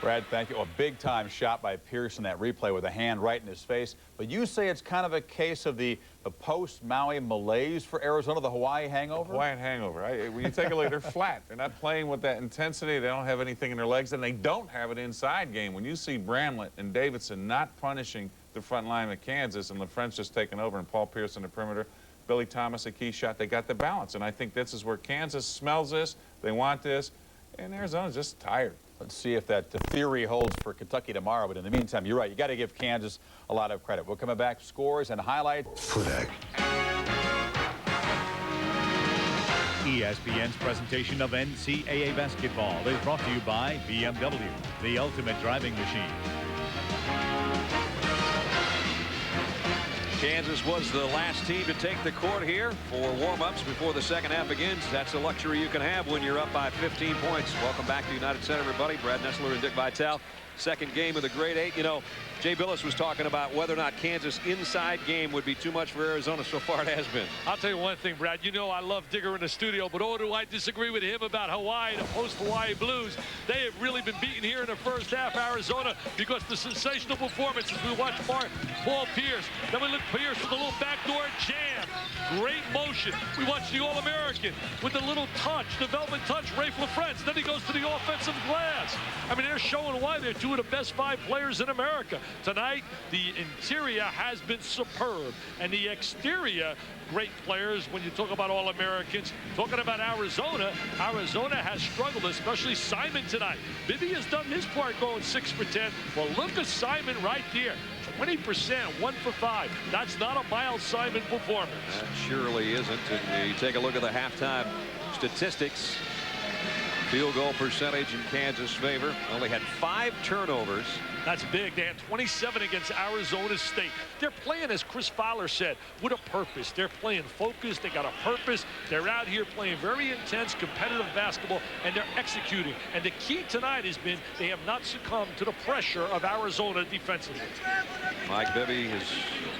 Brad, thank you. A big-time shot by Pierce in that replay with a hand right in his face. But you say it's kind of a case of the post-Maui malaise for Arizona, the Hawaii hangover? Hawaiian hangover. When you take a look, they're flat. They're not playing with that intensity. They don't have anything in their legs, and they don't have an inside game. When you see Bramlett and Davidson not punishing the front line of Kansas and LaFrentz just taking over and Paul Pierce in the perimeter, Billy Thomas a key shot, they got the balance. And I think this is where Kansas smells this. They want this. And Arizona's just tired. Let's see if that theory holds for Kentucky tomorrow. But in the meantime, you're right. You got to give Kansas a lot of credit. We're coming back, scores and highlights. ESPN's presentation of NCAA basketball is brought to you by BMW, the ultimate driving machine. Kansas was the last team to take the court here for warm-ups before the second half begins. That's a luxury you can have when you're up by 15 points. Welcome back to United Center, everybody. Brad Nessler and Dick Vitale. Second game of the grade 8. You know, Jay Billis was talking about whether or not Kansas inside game would be too much for Arizona. So far it has been. I'll tell you one thing, Brad. You know I love Digger in the studio, but oh, do I disagree with him about Hawaii, the post-Hawaii Blues. They have really been beaten here in the first half, Arizona, because the sensational performances. We watched Paul Pierce. Then we look Pierce with a little backdoor jam. Great motion. We watched the All-American with a little touch, development touch, Rafe LaFrentz. Then he goes to the offensive glass. I mean, they're showing why they're two of the best 5 players in America. Tonight, the interior has been superb, and the exterior, great players. When you talk about All-Americans, talking about Arizona, Arizona has struggled, especially Simon tonight. Bibby has done his part going 6 for 10. Well, look at Simon right there. 20%, 1 for 5. That's not a Miles Simon performance. That surely isn't. And you take a look at the halftime statistics. Field goal percentage in Kansas' favor. Only had 5 turnovers. That's big. They had 27 against Arizona State. They're playing, as Chris Fowler said, with a purpose. They're playing focused. They got a purpose. They're out here playing very intense, competitive basketball, and they're executing. And the key tonight has been they have not succumbed to the pressure of Arizona defensively. Mike Bibby, as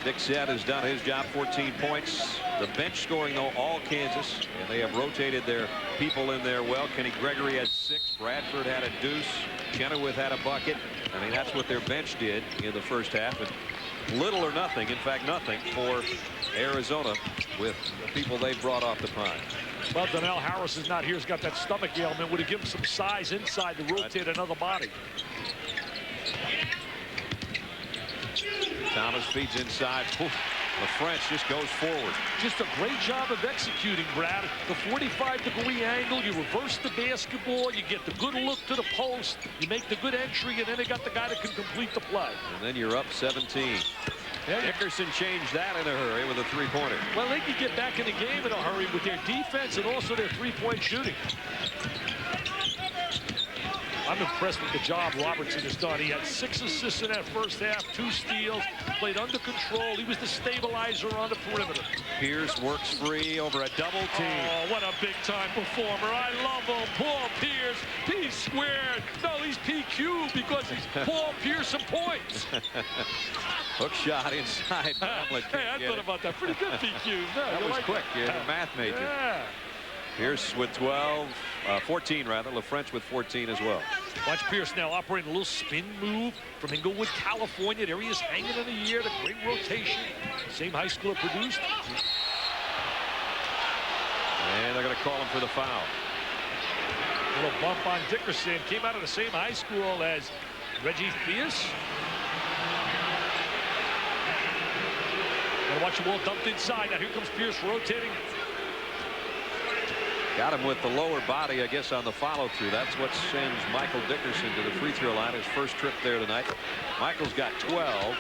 Dick said, has done his job. 14 points. The bench scoring, though, all Kansas. And they have rotated their people in there well. Kenny Gregory had 6. Bradford had a deuce. Chenoweth had a bucket. I mean, that's what their bench did in the first half. And little or nothing, in fact, nothing for Arizona with the people they brought off the prime. Well, Donnell Harris is not here. He's got that stomach ailment. Would have given some size inside to rotate another body. Thomas feeds inside. LaFrance just goes forward. Just a great job of executing, Brad. The 45-degree angle, you reverse the basketball, you get the good look to the post, you make the good entry, and then they got the guy that can complete the play. And then you're up 17. Dickerson changed that in a hurry with a three-pointer. Well, they can get back in the game in a hurry with their defense and also their three-point shooting. I'm impressed with the job Robertson has done. He had 6 assists in that first half, 2 steals, played under control. He was the stabilizer on the perimeter. Pierce works free over a double team. Oh, what a big-time performer. I love him. Paul Pierce, P squared. No, he's PQ because he's Paul Pearson points. Hook shot inside. Hey, I thought about that. Pretty good PQ. No, that was like quick. You're a math major. Yeah. Pierce with 14 rather. LaFrance with 14 as well. Watch Pierce now operating a little spin move from Inglewood, California. There he is hanging in the air. The great rotation. Same high school produced. And they're going to call him for the foul. A little bump on Dickerson. Came out of the same high school as Reggie Theus. Gonna watch the ball dumped inside. Now here comes Pierce rotating. Got him with the lower body, I guess, on the follow-through. That's what sends Michael Dickerson to the free throw line. His first trip there tonight. Michael's got 12.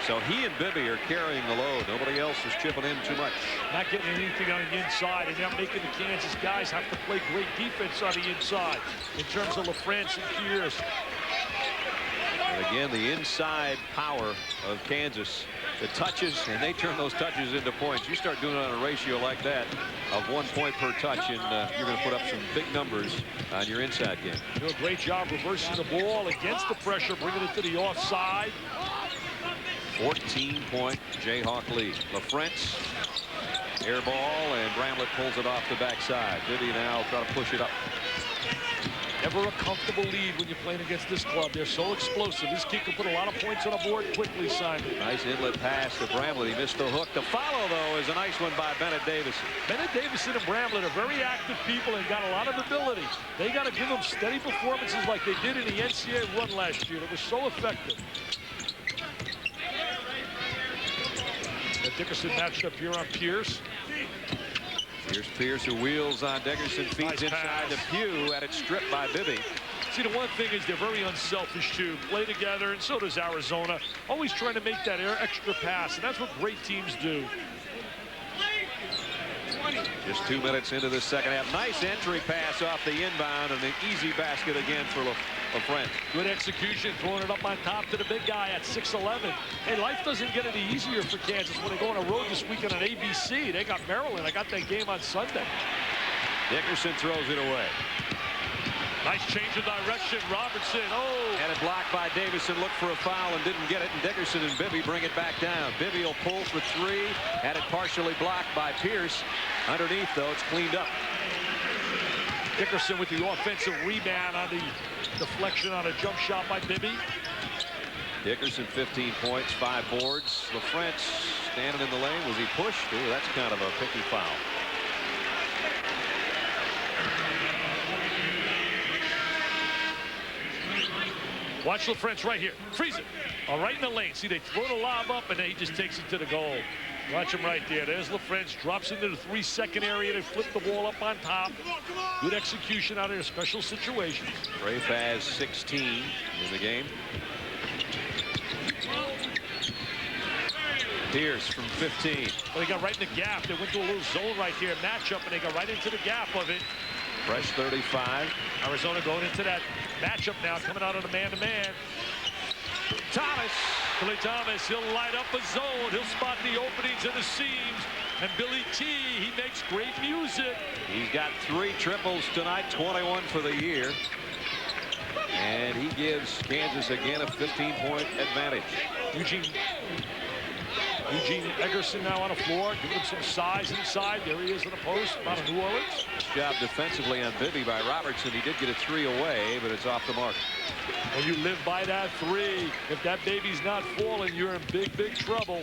So he and Bibby are carrying the load. Nobody else is chipping in too much. Not getting anything on the inside, and now making the Kansas guys have to play great defense on the inside in terms of LaFrance and Pierce. And again, the inside power of Kansas. The touches, and they turn those touches into points. You start doing it on a ratio like that of 1 point per touch, and you're going to put up some big numbers on your inside game. Do a great job reversing the ball against the pressure, bringing it to the offside. 14-point Jayhawk lead. LaFrance, air ball, and Bramlett pulls it off the backside. Bibby now try to push it up. Never a comfortable lead when you're playing against this club. They're so explosive. This kid can put a lot of points on the board quickly, Simon. Nice inlet pass to Bramlett. He missed the hook. The follow, though, is a nice one by Bennett Davison. Bennett Davison and Bramlett are very active people and got a lot of ability. They got to give them steady performances like they did in the NCAA run last year. It was so effective. Dickerson matched up here on Pierce. Here's Pierce, who wheels on Dickerson, feeds Nice inside the pew, and it's stripped by Bibby. See, the one thing is they're very unselfish, too. Play together, and so does Arizona. Always trying to make that extra pass, and that's what great teams do. Just 2 minutes into the second half. Nice entry pass off the inbound, and an easy basket again for LaFrance. Good execution, throwing it up on top to the big guy at 6'11". Hey, life doesn't get any easier for Kansas when they go on a road this weekend on ABC. They got Maryland. I got that game on Sunday. Dickerson throws it away. Nice change of direction. Robertson, Had it blocked by Davison, looked for a foul and didn't get it, and Dickerson and Bibby bring it back down. Bibby will pull for 3. Had it partially blocked by Pierce. Underneath, though, it's cleaned up. Dickerson with the offensive rebound on the deflection on a jump shot by Bibby. Dickerson 15 points, 5 boards. LaFrance standing in the lane. Was he pushed? Ooh, that's kind of a picky foul. Watch LaFrance right here. Freeze it. All right in the lane. See, they throw the lob up, and then he just takes it to the goal. Watch him right there. There's LaFrance. Drops into the 3-second area. They flip the ball up on top. Good execution out of their special situations. Rafe has 16 in the game. Pierce from 15. Well, they got right in the gap. They went to a little zone right here. Matchup, and they got right into the gap of it. Fresh 35. Arizona going into that matchup now, coming out of the man-to-man. Thomas. Billy Thomas, he'll light up a zone. He'll spot the openings and the seams. And Billy T, he makes great music. He's got 3 triples tonight, 21 for the year. And he gives Kansas again a 15-point advantage. Eugene Eggerson now on the floor, giving him some size inside. There he is in the post, out of New Orleans. Nice job defensively on Bibby by Robertson. He did get a 3 away, but it's off the mark. Well, you live by that 3. If that baby's not falling, you're in big, big trouble.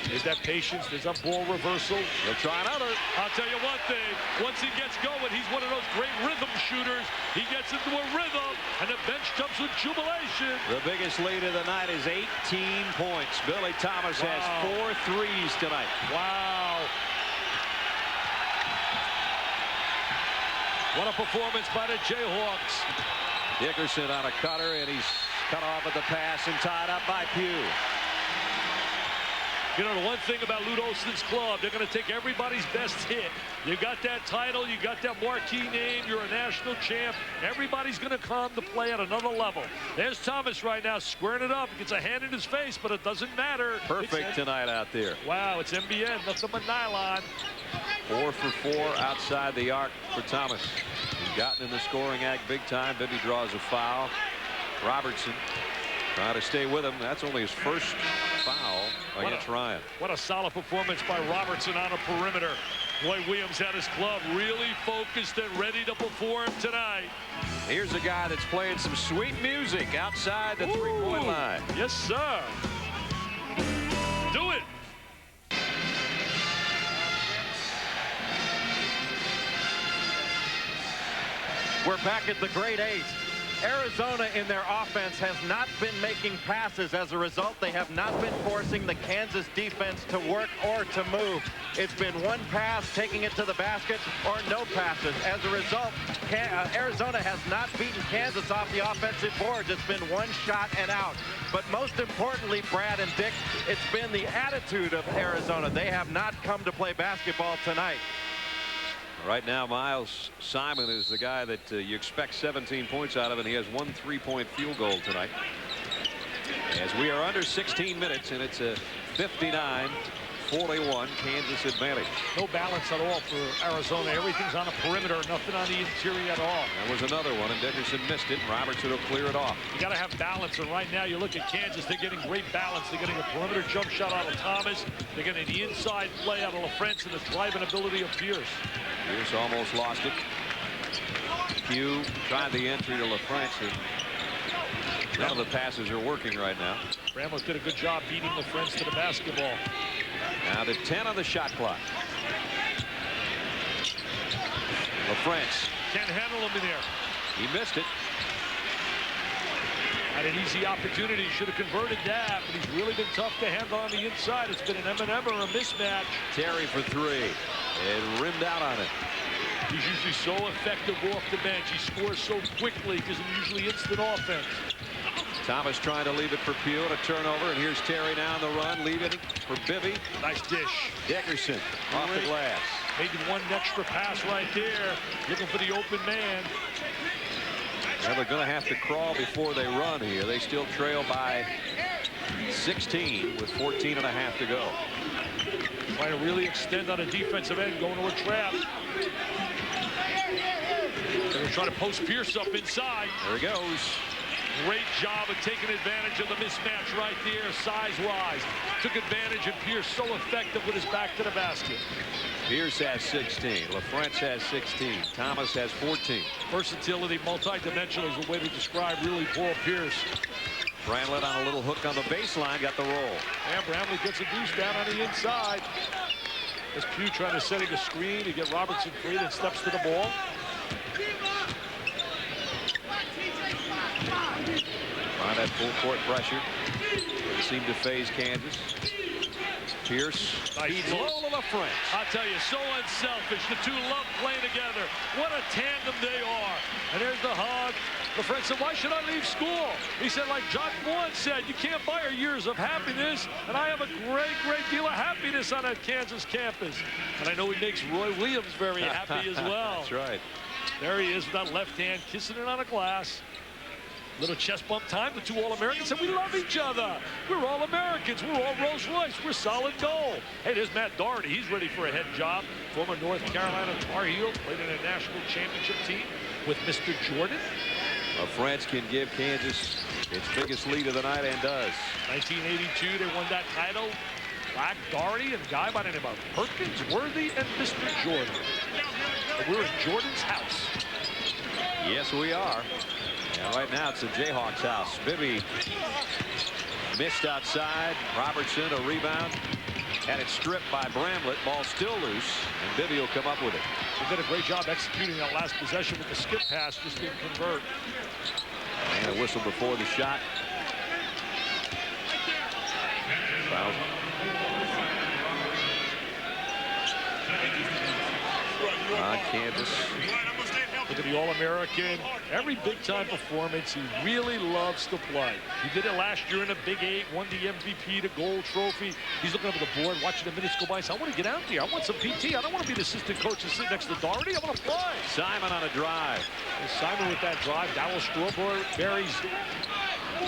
There's that patience. There's that ball reversal. He'll try another. I'll tell you one thing. Once he gets going, he's one of those great rhythm shooters. He gets into a rhythm, and the bench jumps with jubilation. The biggest lead of the night is 18 points. Billy Thomas has 4 threes tonight. Wow. What a performance by the Jayhawks. Dickerson on a cutter, and he's cut off at the pass and tied up by Pugh. You know, the one thing about Lute Olson's club, they're going to take everybody's best hit. You got that title, you got that marquee name, you're a national champ. Everybody's going to come to play at another level. There's Thomas right now squaring it up. He gets a hand in his face, but it doesn't matter. Perfect tonight out there. Wow, it's MBN, nothing but nylon. 4 for 4 outside the arc for Thomas. He's gotten in the scoring act big time. Bibby draws a foul. Robertson trying to stay with him. That's only his first foul against Ryan. What a solid performance by Robertson on a perimeter. Roy Williams had his club really focused and ready to perform tonight. Here's a guy that's playing some sweet music outside the three-point line. Yes, sir. Do it. We're back at the grade 8. Arizona in their offense has not been making passes. As a result, they have not been forcing the Kansas defense to work or to move. It's been one pass, taking it to the basket, or no passes. As a result, Arizona has not beaten Kansas off the offensive boards. It's been one shot and out. But most importantly, Brad and Dick, it's been the attitude of Arizona. They have not come to play basketball tonight. Right now, Miles Simon is the guy that you expect 17 points out of, and he has 1 3-point field goal tonight. As we are under 16 minutes, and it's a 59-41 Kansas advantage. No balance at all for Arizona. Everything's on a perimeter, nothing on the interior at all. There was another one, and Dickerson missed it, and Robertson will clear it off. You got to have balance, and right now you look at Kansas, they're getting great balance. They're getting a perimeter jump shot out of Thomas. They're getting the inside play out of LaFrance and the driving ability of Pierce. Pierce almost lost it. Pugh tried the entry to LaFrance, and none of the passes are working right now. Bramlett did a good job beating LaFrance to the basketball. Now to 10 on the shot clock. LaFrance can't handle him in there. He missed it. Had an easy opportunity. Should have converted that, but he's really been tough to handle on the inside. It's been an M&M or a mismatch. Terry for 3. It rimmed out on it. He's usually so effective off the bench. He scores so quickly because he's usually instant offense. Thomas trying to leave it for Pugh, and a turnover, and here's Terry now on the run, leaving it for Bibby. Nice dish. Dickerson off the glass. Maybe one extra pass right there, looking for the open man. Well, they're going to have to crawl before they run here. They still trail by 16 with 14 and a half to go. Trying to really extend on a defensive end, going to a trap. They're going to try to post Pierce up inside. There he goes. Great job of taking advantage of the mismatch right there, size-wise. Took advantage, and Pierce so effective with his back to the basket. Pierce has 16. LaFrance has 16. Thomas has 14. Versatility, multi-dimensional is the way to describe really Paul Pierce. Bramlett on a little hook on the baseline, got the roll. And Bramlett gets a deuce down on the inside. As Pugh trying to set a screen to get Robertson free, and steps to the ball. Find that full court pressure. It seemed to phase Kansas. Pierce feeds low to LaFrance. I tell you, so unselfish. The two love playing together. What a tandem they are. And there's the hug. LaFrance said, why should I leave school? He said, like John Vaughn said, you can't buy her years of happiness. And I have a great deal of happiness on that Kansas campus. And I know he makes Roy Williams very happy as well. That's right. There he is with that left hand, kissing it on a glass. Little chest bump time. The two All-Americans said, we love each other. We're All-Americans. We're all Rolls-Royce. We're solid gold. Hey, there's Matt Doherty. He's ready for a head job. Former North Carolina Tar Heel. Played in a national championship team with Mr. Jordan. LaFrance can give Kansas its biggest lead of the night, and does. 1982, they won that title. Black, Doherty, and a guy by the name of Perkins, Worthy, and Mr. Jordan. And we're in Jordan's house. Yes, we are. And right now, it's the Jayhawks' house. Bibby missed outside. Robertson, a rebound. Had it stripped by Bramlett. Ball still loose, and Bibby will come up with it. They did a great job executing that last possession with the skip pass, just didn't convert. And a whistle before the shot. Foul. On Kansas. Look at the All-American. Every big-time performance, he really loves to play. He did it last year in a Big 8, won the MVP, the gold trophy. He's looking up at the board, watching the minutes go by. So I want to get out there. I want some PT. I don't want to be the assistant coach and sit next to Doherty. I want to play. Simon on a drive. And Simon with that drive. Dallas Strawberry's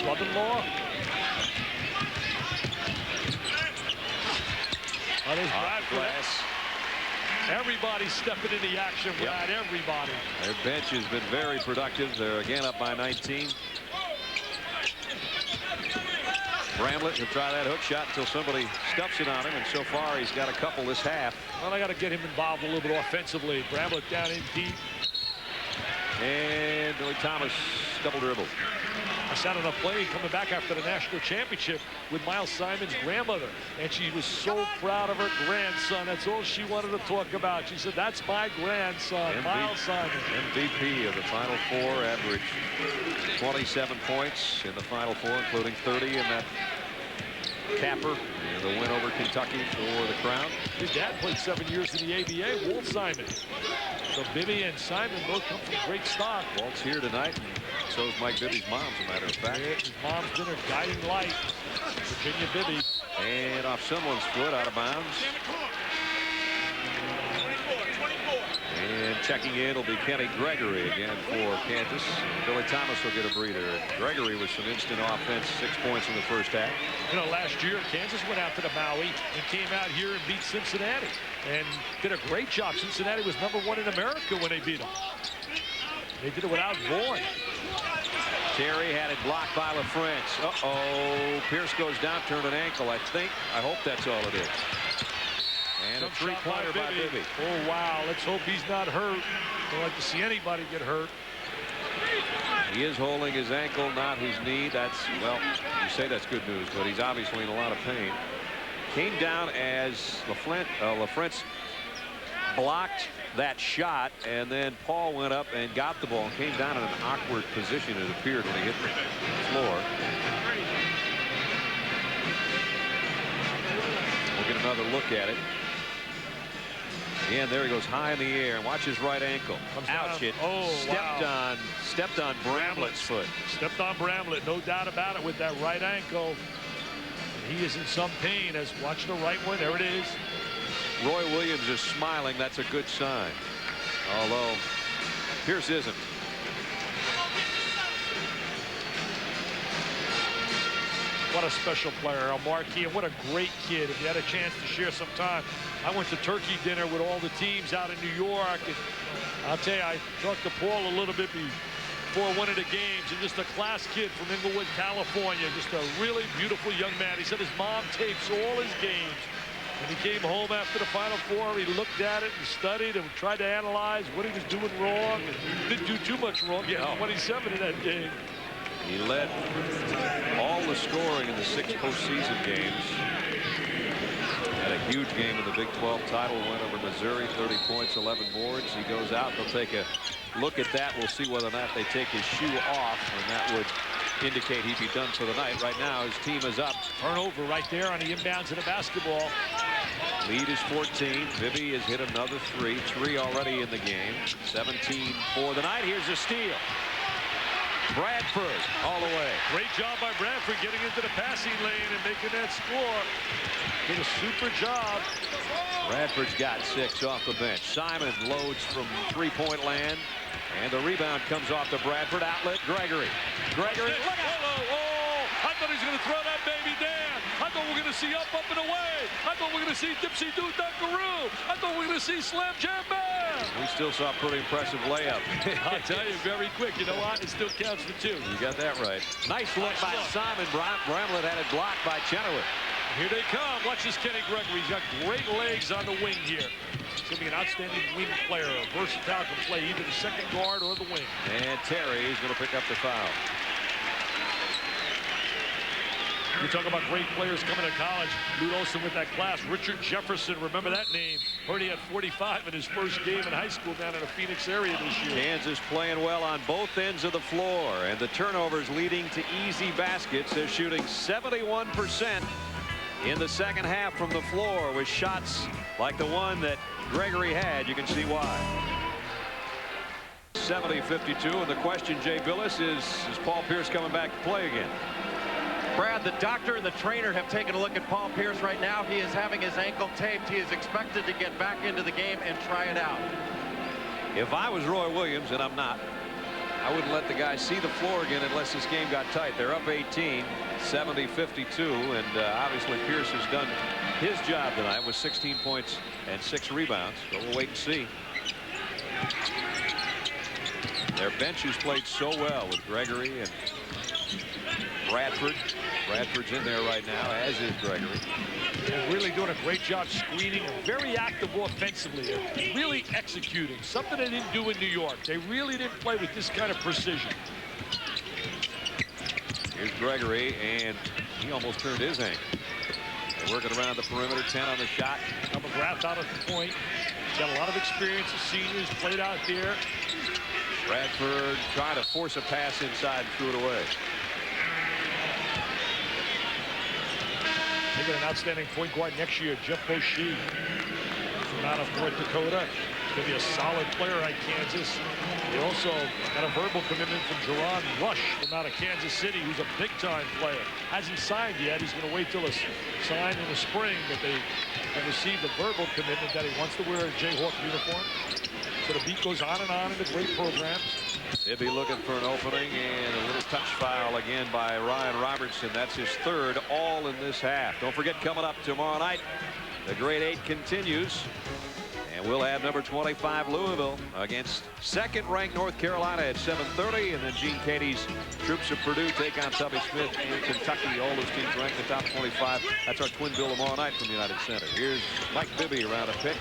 brother-in-law. On his drive glass. Everybody stepping in the action, Brad. Yep. Everybody. Their bench has been very productive. They're again up by 19. Bramlett will try that hook shot until somebody stuffs it on him, and so far he's got a couple this half. Well, I got to get him involved a little bit offensively. Bramlett down in deep. And Billy Thomas double dribble. I sat on a plane coming back after the national championship with Miles Simon's grandmother, and she was so proud of her grandson. That's all she wanted to talk about. She said, that's my grandson, Miles Simon. MVP of the Final Four, averaged 27 points in the Final Four, including 30 in that capper, the win over Kentucky for the Crown. His dad played 7 years in the ABA, Walt Simon. So Bibby and Simon both come from great stock. Walt's here tonight, and so is Mike Bibby's mom, as a matter of fact. His mom's been her guiding light, Virginia Bibby. And off someone's foot, out of bounds. And checking in will be Kenny Gregory again for Kansas. Billy Thomas will get a breather. Gregory with some instant offense, 6 points in the first half. You know, last year, Kansas went out to the Maui and came out here and beat Cincinnati and did a great job. Cincinnati was #1 in America when they beat them. They did it without Vaughn. Terry had it blocked by LaFrance. Uh-oh. Pierce goes down, turned an ankle, I think. I hope that's all it is. And a three-pointer by Bibby. Oh, wow. Let's hope he's not hurt. Don't like to see anybody get hurt. He is holding his ankle, not his knee. That's, well, you say that's good news, but he's obviously in a lot of pain. Came down as LaFrance blocked that shot, and then Paul went up and got the ball and came down in an awkward position, it appeared, when he hit the floor. We'll get another look at it. Again, there he goes high in the air, and watch his right ankle. Ouch, it stepped on Bramlett's foot. Stepped on Bramlett, no doubt about it, with that right ankle. And he is in some pain. As watch the right one, there it is. Roy Williams is smiling. That's a good sign. Although Pierce isn't. What a special player, a marquee, and what a great kid. If you had a chance to share some time, I went to turkey dinner with all the teams out in New York, and I'll tell you, I talked to Paul a little bit before one of the games, and just a class kid from Inglewood, California, just a really beautiful young man. He said his mom tapes all his games. When he came home after the Final Four, he looked at it and studied and tried to analyze what he was doing wrong. And didn't do too much wrong. He had 27 in that game. He led all the scoring in the 6 postseason games. Had a huge game in the Big 12 title win over Missouri, 30 points, 11 boards. He goes out. They'll take a look at that. We'll see whether or not they take his shoe off, and that would indicate he'd be done for the night. Right now, his team is up. Turnover right there on the inbounds of the basketball. Lead is 14. Bibby has hit another 3. 3 already in the game. 17 for the night. Here's a steal. Bradford all the way. Great job by Bradford getting into the passing lane and making that score. Did a super job. Bradford's got 6 off the bench. Simon loads from three-point land. And the rebound comes off to Bradford. Outlet, Gregory. Gregory, look out! Oh, I thought he was going to throw that baby down. I thought we were going to see up and away. I thought we were going to see dipsy-doo dunkaroo. I thought we were going to see slam jam bam. We still saw a pretty impressive layup. I'll tell you, very quick. You know what? It still counts for 2. You got that right. Nice look by Simon. Bramlett had it blocked by Chenoweth. Here they come. Watch this Kenny Gregory. He's got great legs on the wing here. He's going to be an outstanding wing player. A versatile, can play either the second guard or the wing. And Terry is going to pick up the foul. You talk about great players coming to college. Lute Olson with that class. Richard Jefferson, remember that name. Heard he had 45 in his first game in high school down in the Phoenix area this year. Kansas playing well on both ends of the floor, and the turnovers leading to easy baskets. They're shooting 71% in the second half from the floor with shots like the one that Gregory had. You can see why. 70-52, and the question, Jay Billis, is Paul Pierce coming back to play again? Brad, the doctor and the trainer have taken a look at Paul Pierce right now. He is having his ankle taped. He is expected to get back into the game and try it out. If I was Roy Williams, and I'm not, I wouldn't let the guy see the floor again unless this game got tight. They're up 18, 70-52, and obviously Pierce has done his job tonight with 16 points and 6 rebounds. So we'll wait and see. Their bench has played so well with Gregory and Bradford. Bradford's in there right now, as is Gregory. They're really doing a great job screening, very active offensively, really executing, something they didn't do in New York. They really didn't play with this kind of precision. Here's Gregory, and he almost turned his ankle. They're working around the perimeter, 10 on the shot. McGrath out at the point. He's got a lot of experience. The seniors played out there. Bradford trying to force a pass inside and threw it away. They got an outstanding point guard next year, Jeff Boschee, from out of North Dakota. He's going to be a solid player at Kansas. They also got a verbal commitment from Jerron Rush from out of Kansas City, who's a big-time player. Hasn't signed yet. He's going to wait till it's signed in the spring, but they have received a verbal commitment that he wants to wear a Jayhawk uniform. So the beat goes on in the great programs. They'll be looking for an opening, and a little touch foul again by Ryan Robertson. That's his third, all in this half. Don't forget, coming up tomorrow night, the grade 8 continues. And we'll have number 25 Louisville against second-ranked North Carolina at 7:30. And then Gene Katie's troops of Purdue take on Tubby Smith and Kentucky. All those teams ranked in the top 25. That's our twin bill tomorrow night from the United Center. Here's Mike Bibby around a pick.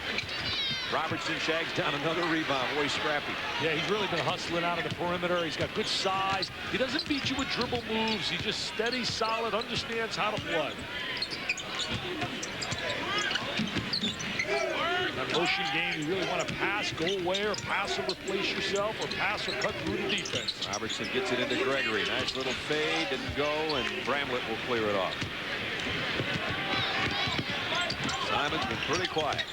Robertson shags down another rebound. Boy, scrappy. Yeah, he's really been hustling out of the perimeter. He's got good size. He doesn't beat you with dribble moves. He's just steady, solid, understands how to play. That motion game, you really want to pass, go away, or pass and replace yourself, or pass or cut through the defense. Robertson gets it into Gregory. Nice little fade, didn't go, and Bramlett will clear it off. Simon's been pretty quiet.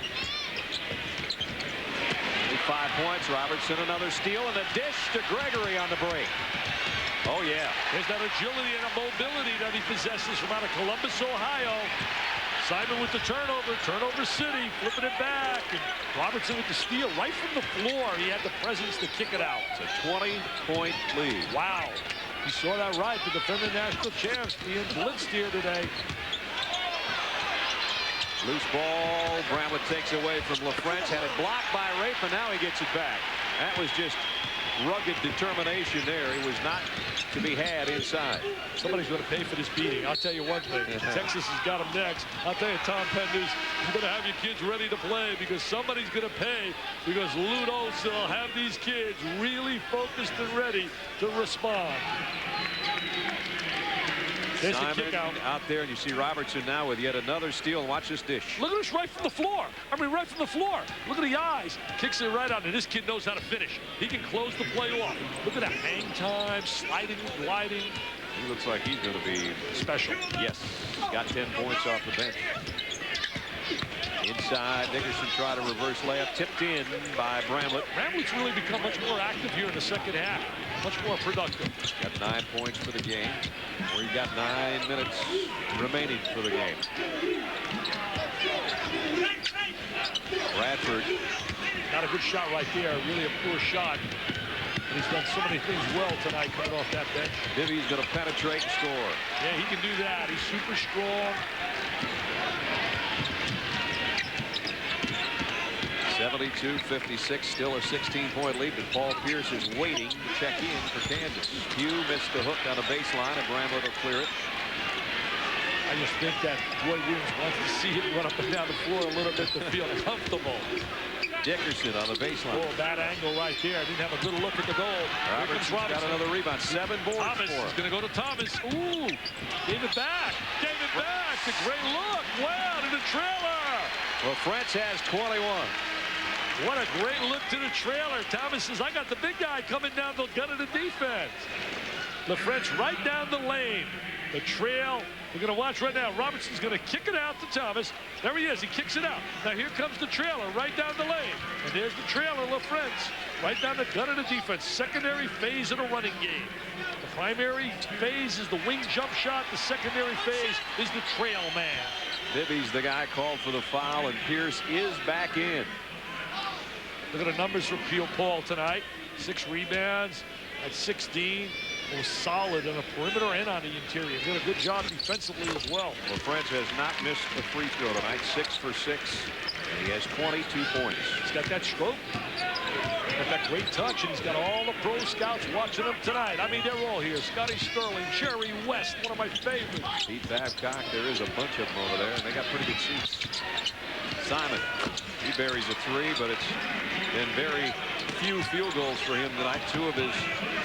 5 points. Robertson another steal, and a dish to Gregory on the break. Oh yeah, there's that agility and a mobility that he possesses from out of Columbus, Ohio. Simon with the turnover city, flipping it back, and Robertson with the steal right from the floor. He had the presence to kick it out. It's a 20-point lead. Wow, you saw that right. The defending national champs being blitzed here today. Loose ball. Bramlett takes away from LaFrance. Had it blocked by Rafe, and now he gets it back. That was just rugged determination there. He was not to be had inside. Somebody's going to pay for this beating. I'll tell you one thing. Texas has got him next. I'll tell you, Tom Penders, you better have your kids ready to play, because somebody's going to pay, because Lute Olson will have these kids really focused and ready to respond. There's Simon the kick out there, and you see Robertson now with yet another steal. And watch this dish. Look at this right from the floor. I mean, right from the floor. Look at the eyes. Kicks it right out, and this kid knows how to finish. He can close the play off. Look at the hang time, sliding, gliding. He looks like he's going to be special. Yes, he's got 10 points off the bench. Inside, Nickerson tried a reverse layup, tipped in by Bramlett. Bramlett's really become much more active here in the second half. Much more productive. Got 9 points for the game. Or you got 9 minutes remaining for the game. Bradford. Not a good shot right there. Really a poor shot. And he's done so many things well tonight coming off that bench. Bibby's going to penetrate and score. Yeah, he can do that. He's super strong. 72-56, still a 16-point lead, but Paul Pierce is waiting to check in for Kansas. Hugh missed the hook on the baseline, and Bramlett will clear it. I just think that Roy Williams wants to see him run up and down the floor a little bit to feel comfortable. Dickerson on the baseline. Oh, bad angle right there. I didn't have a good look at the goal. Robertson's got another rebound. 7 boards Thomas for him. is going to go to Thomas. Ooh, gave it back. Gave it back. It's a great look. Wow, to the trailer. LaFrentz has 21. What a great look to the trailer. Thomas says, I got the big guy coming down the gut of the defense. LaFrentz right down the lane. The trail. We're going to watch right now. Robertson's going to kick it out to Thomas. There he is. He kicks it out. Now here comes the trailer right down the lane. And there's the trailer, LaFrentz. Right down the gut of the defense. Secondary phase of the running game. The primary phase is the wing jump shot. The secondary phase is the trail man. Bibby's the guy called for the foul, and Pierce is back in. Look at the numbers for Paul tonight. 6 rebounds at 16. Was solid on the perimeter and on the interior. Did a good job defensively as well. LaFrentz has not missed a free throw tonight. 6 for 6. And he has 22 points. He's got that stroke. Got that great touch, and he's got all the pro scouts watching him tonight. I mean, they're all here. Scotty Sterling, Jerry West, one of my favorites. Pete Babcock, there is a bunch of them over there, and they got pretty good seats. Simon, he buries a 3, but it's been very few field goals for him tonight. 2 of his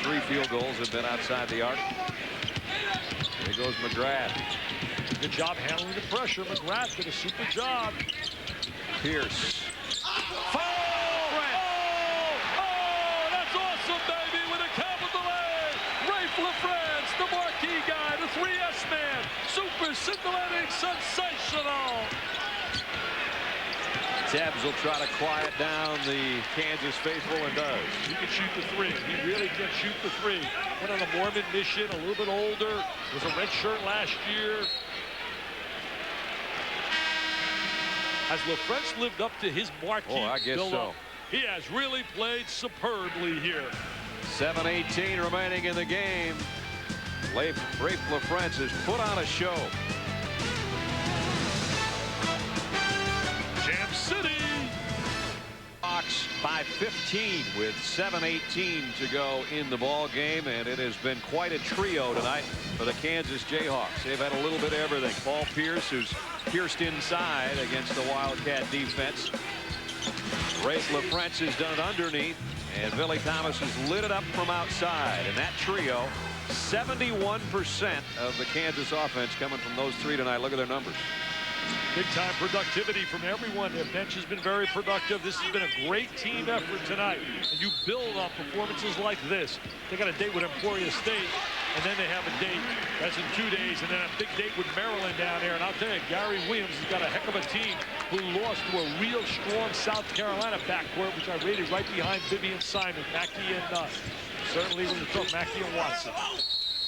3 field goals have been outside the arc. There goes McGrath. Good job handling the pressure. McGrath did a super job. Pierce. Foul! Oh, that's awesome, baby, with a capital A. Rafe LaFrentz, the marquee guy, the 3S man. Super scintillating, sensational. Tebbs will try to quiet down the Kansas faithful, and does. He can shoot the 3. He really can shoot the 3. Went on a Mormon mission, a little bit older. Was a red shirt last year. Has LaFrentz lived up to his marquee? Oh, I guess so. He has really played superbly here. 7:18 remaining in the game. Rafe LaFrentz has put on a show. Jam City. Hawks by 15 with 7:18 to go in the ball game, and it has been quite a trio tonight for the Kansas Jayhawks. They've had a little bit of everything. Paul Pierce, who's pierced inside against the Wildcat defense. Rafe LaFrentz has done it underneath, and Billy Thomas has lit it up from outside. And that trio, 71% of the Kansas offense coming from those 3 tonight. Look at their numbers. Big time productivity from everyone. Their bench has been very productive. This has been a great team effort tonight. And you build on performances like this. They got a date with Emporia State, and then they have a date that's in 2 days, and then a big date with Maryland down there. And I'll tell you, Gary Williams has got a heck of a team who lost to a real strong South Carolina backcourt, which I rated right behind Vivian Simon, Mackey, and certainly when you talk Mackey and Watson.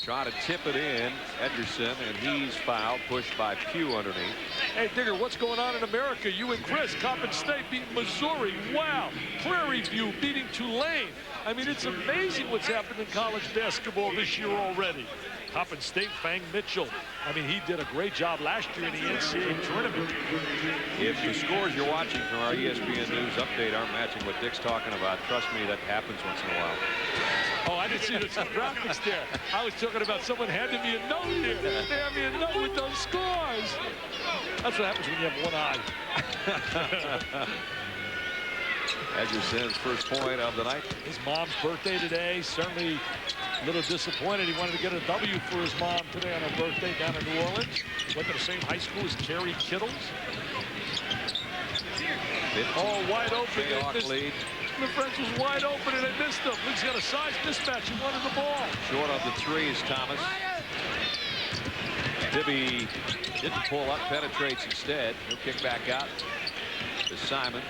Try to tip it in, Ederson, and he's fouled, pushed by Pugh underneath. Hey, Digger, what's going on in America? You and Chris, Coppin State beating Missouri. Wow. Prairie View beating Tulane. I mean, it's amazing what's happened in college basketball this year already. Coppin State, Fang Mitchell. I mean, he did a great job last year in the NCAA tournament. If the scores you're watching from our ESPN News update aren't matching what Dick's talking about, trust me, that happens once in a while. Oh, I didn't see the graphics there. I was talking about someone handing me a note here. They had me a note with those scores. That's what happens when you have one eye. Ederson's first point of the night. His mom's birthday today. Certainly a little disappointed. He wanted to get a W for his mom today on her birthday down in New Orleans. Went to the same high school as Kerry Kittles. Oh, wide open. Jayhawk lead. LaFrentz was wide open and they missed him. He's got a size mismatch. He wanted the ball. Short of the 3 is Thomas. Bibby didn't pull up, penetrates instead. He'll kick back out to Simon.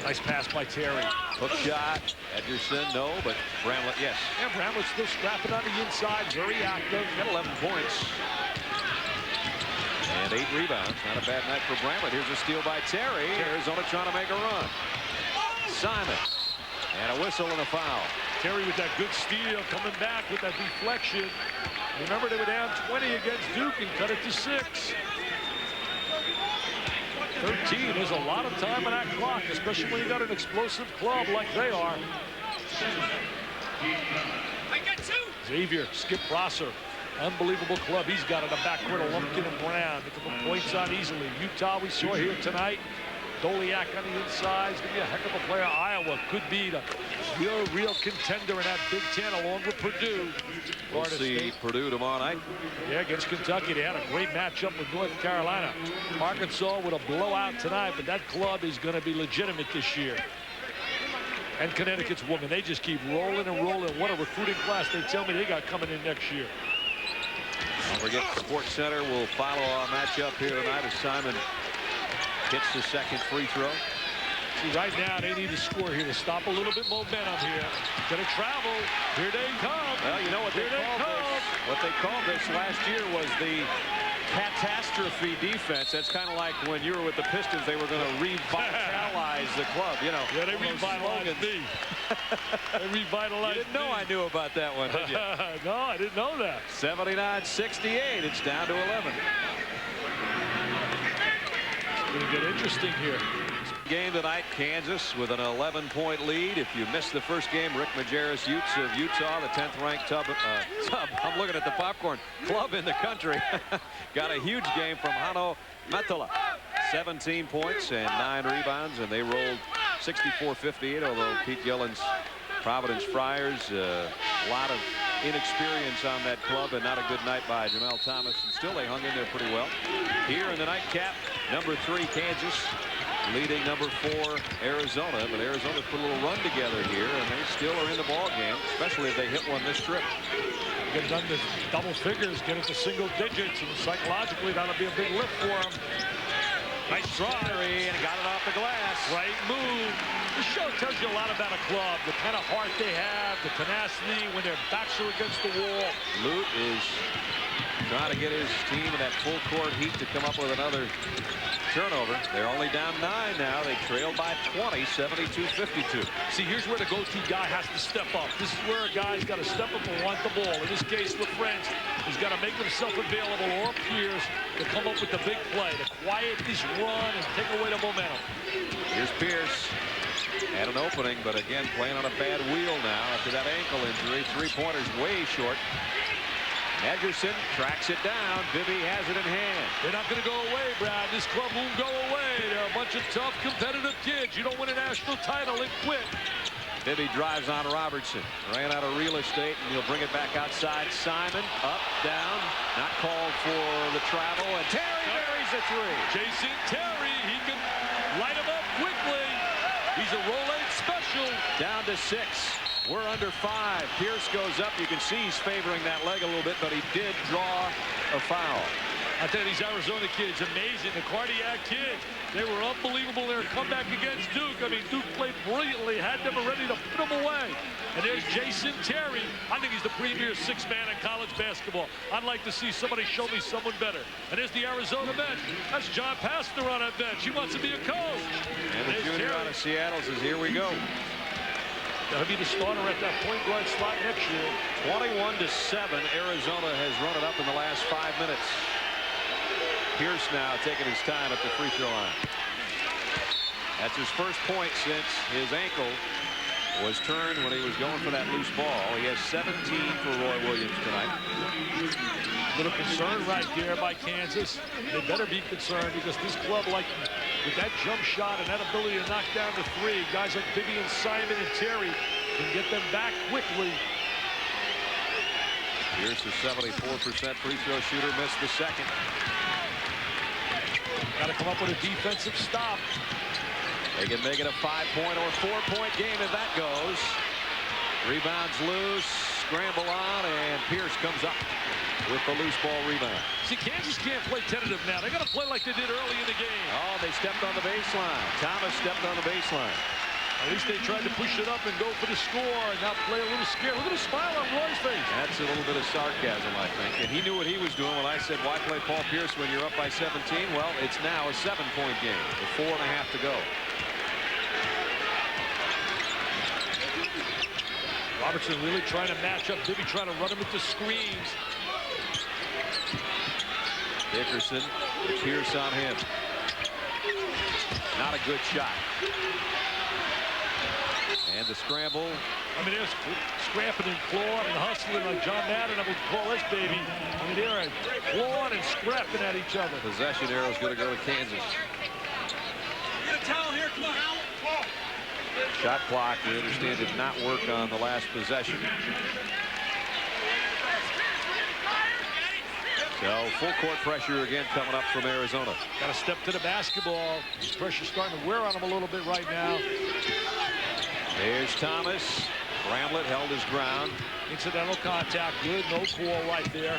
Nice pass by Terry. Hook shot. Ederson, no, but Bramlett, yes. And Bramlett's still scrapping on the inside. Very active. Got 11 points. And 8 rebounds. Not a bad night for Bramlett. Here's a steal by Terry. Arizona trying to make a run. Simon. And a whistle and a foul. Terry with that good steal, coming back with that deflection. Remember, they were down 20 against Duke and cut it to 6. 13. There's a lot of time on that clock, especially when you got an explosive club like they are. Xavier, Skip Prosser. Unbelievable club he's got in the backcourt of Lumpkin and Brown. They can put points on easily. Utah we saw here tonight. Doliak on the inside is going to be a heck of a player. Iowa could be the real contender in that Big Ten along with Purdue. We'll see Purdue tomorrow night. Yeah, against Kentucky. They had a great matchup with North Carolina. Arkansas with a blowout tonight, but that club is going to be legitimate this year. And Connecticut's women, they just keep rolling and rolling. What a recruiting class they tell me they got coming in next year. Don't forget, Sports Center will follow our matchup here tonight as Simon hits the second free throw. See, right now they need to score here to stop a little bit momentum here. Gonna travel. Here they come. Well, you know what they called this? What they called this last year was the catastrophe defense. That's kind of like when you were with the Pistons, they were going to revitalize the club. You know. Yeah, they revitalized me. They revitalized. You didn't know I knew about that one, did you? No, I didn't know that. 79-68. It's down to 11. It's going to get interesting here. Game tonight, Kansas with an 11-point lead. If you missed the first game, Rick Majerus Utes of Utah, the 10th-ranked I'm looking at the popcorn club in the country, got a huge game from Hano Matola. 17 points and 9 rebounds, and they rolled 64-58, although Pete Gillen's Providence Friars, a lot of inexperience on that club and not a good night by Jamel Thomas, and still they hung in there pretty well. Here in the nightcap, number 3 Kansas leading number 4 Arizona, but Arizona's put a little run together here, and they still are in the ball game, especially if they hit one this trip. Get it under double figures, get it to single digits, and psychologically that'll be a big lift for them. Nice try, and got it off the glass. Right move. This show tells you a lot about a club, the kind of heart they have, the tenacity when their backs are against the wall. Lute is trying to get his team in that full court heat to come up with another turnover. They're only down 9 now. They trailed by 20, 72-52. See, here's where the go-to guy has to step up. This is where a guy's got to step up and want the ball. In this case, LaFrance has got to make himself available, or Pierce, to come up with the big play, to quiet this run and take away the momentum. Here's Pierce. Had an opening, but again, playing on a bad wheel now after that ankle injury. Three-pointers way short. Edgerson tracks it down. Bibby has it in hand. They're not going to go away, Brad. This club won't go away. They're a bunch of tough, competitive kids. You don't win a national title and quit. Bibby drives on Robertson. Ran out of real estate, and he'll bring it back outside. Simon, up, down. Not called for the travel, and Terry buries a 3. Jason Terry, he can light him up quickly. He's a roll-8 special. Down to 6. We're under 5. Pierce goes up. You can see he's favoring that leg a little bit, but he did draw a foul. I tell you, these Arizona kids, amazing. The cardiac kids, they were unbelievable in their comeback against Duke. I mean, Duke played brilliantly, had them ready to put them away. And there's Jason Terry. I think he's the premier 6-man in college basketball. I'd like to see somebody show me someone better. And there's the Arizona bench. That's John Pastner on that bench. He wants to be a coach. And the junior out of Seattle says, here we go. That'll be the starter at that point guard slot next year. 21-7. Arizona has run it up in the last 5 minutes. Pierce now taking his time at the free throw line. That's his first point since his ankle was turned when he was going for that loose ball. He has 17 for Roy Williams tonight. A little concern right there by Kansas. They better be concerned because this club, like with that jump shot and that ability to knock down the 3, guys like Bibby and Simon and Terry can get them back quickly. Here's the 74% free throw shooter, missed the second. Got to come up with a defensive stop. They can make it a 5-point or 4-point game if that goes. Rebounds loose, scramble on, and Pierce comes up with the loose ball rebound. See, Kansas can't play tentative now. They got to play like they did early in the game. Oh, they stepped on the baseline. Thomas stepped on the baseline. At least they tried to push it up and go for the score and not play a little scared. Look at the smile on Roy's face. That's a little bit of sarcasm, I think. And he knew what he was doing when I said, why play Paul Pierce when you're up by 17? Well, it's now a 7-point game with 4.5 to go. Robertson really trying to match up. Bibby trying to run him into screens. Dickerson with Pierce on him. Not a good shot. And the scramble. I mean, they're scrapping and clawing and hustling like John Madden, I would call this baby. I mean, they're clawing and scrapping at each other. Possession arrow is going to go to Kansas. Shot clock, we understand, did not work on the last possession. So full court pressure again coming up from Arizona. Got to step to the basketball. This pressure's starting to wear on him a little bit right now. There's Thomas. Bramlett held his ground. Incidental contact. Good, no call right there.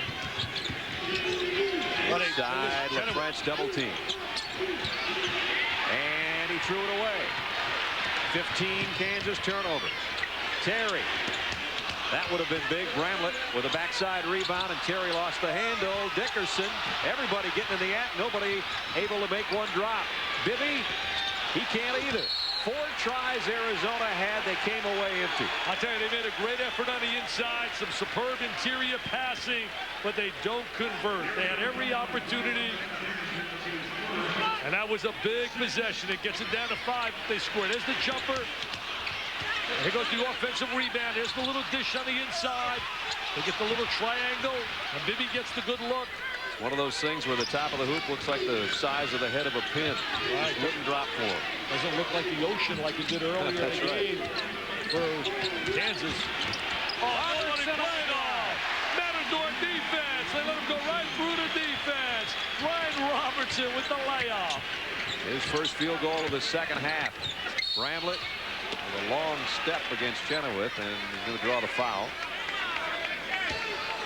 Inside, LaFrance double team. And he threw it away. 15 Kansas turnovers. Terry. That would have been big. Bramlett with a backside rebound, and Terry lost the handle. Dickerson, everybody getting in the act. Nobody able to make one drop. Bibby, he can't either. 4 tries Arizona had, they came away empty. I'll tell you, they made a great effort on the inside, some superb interior passing, but they don't convert. They had every opportunity, and that was a big possession. It gets it down to 5 if they score. There's the jumper. Here goes the offensive rebound. There's the little dish on the inside. They get the little triangle, and Bibby gets the good look. One of those things where the top of the hoop looks like the size of the head of a pin. Right. Wouldn't drop for him. Doesn't look like the ocean like it did earlier in the game for Kansas. Oh, nobody played off. Matador defense. They let him go right through the defense. Ryan Robertson with the layoff. His first field goal of the second half. Bramlett with a long step against Chenoweth, and he's going to draw the foul.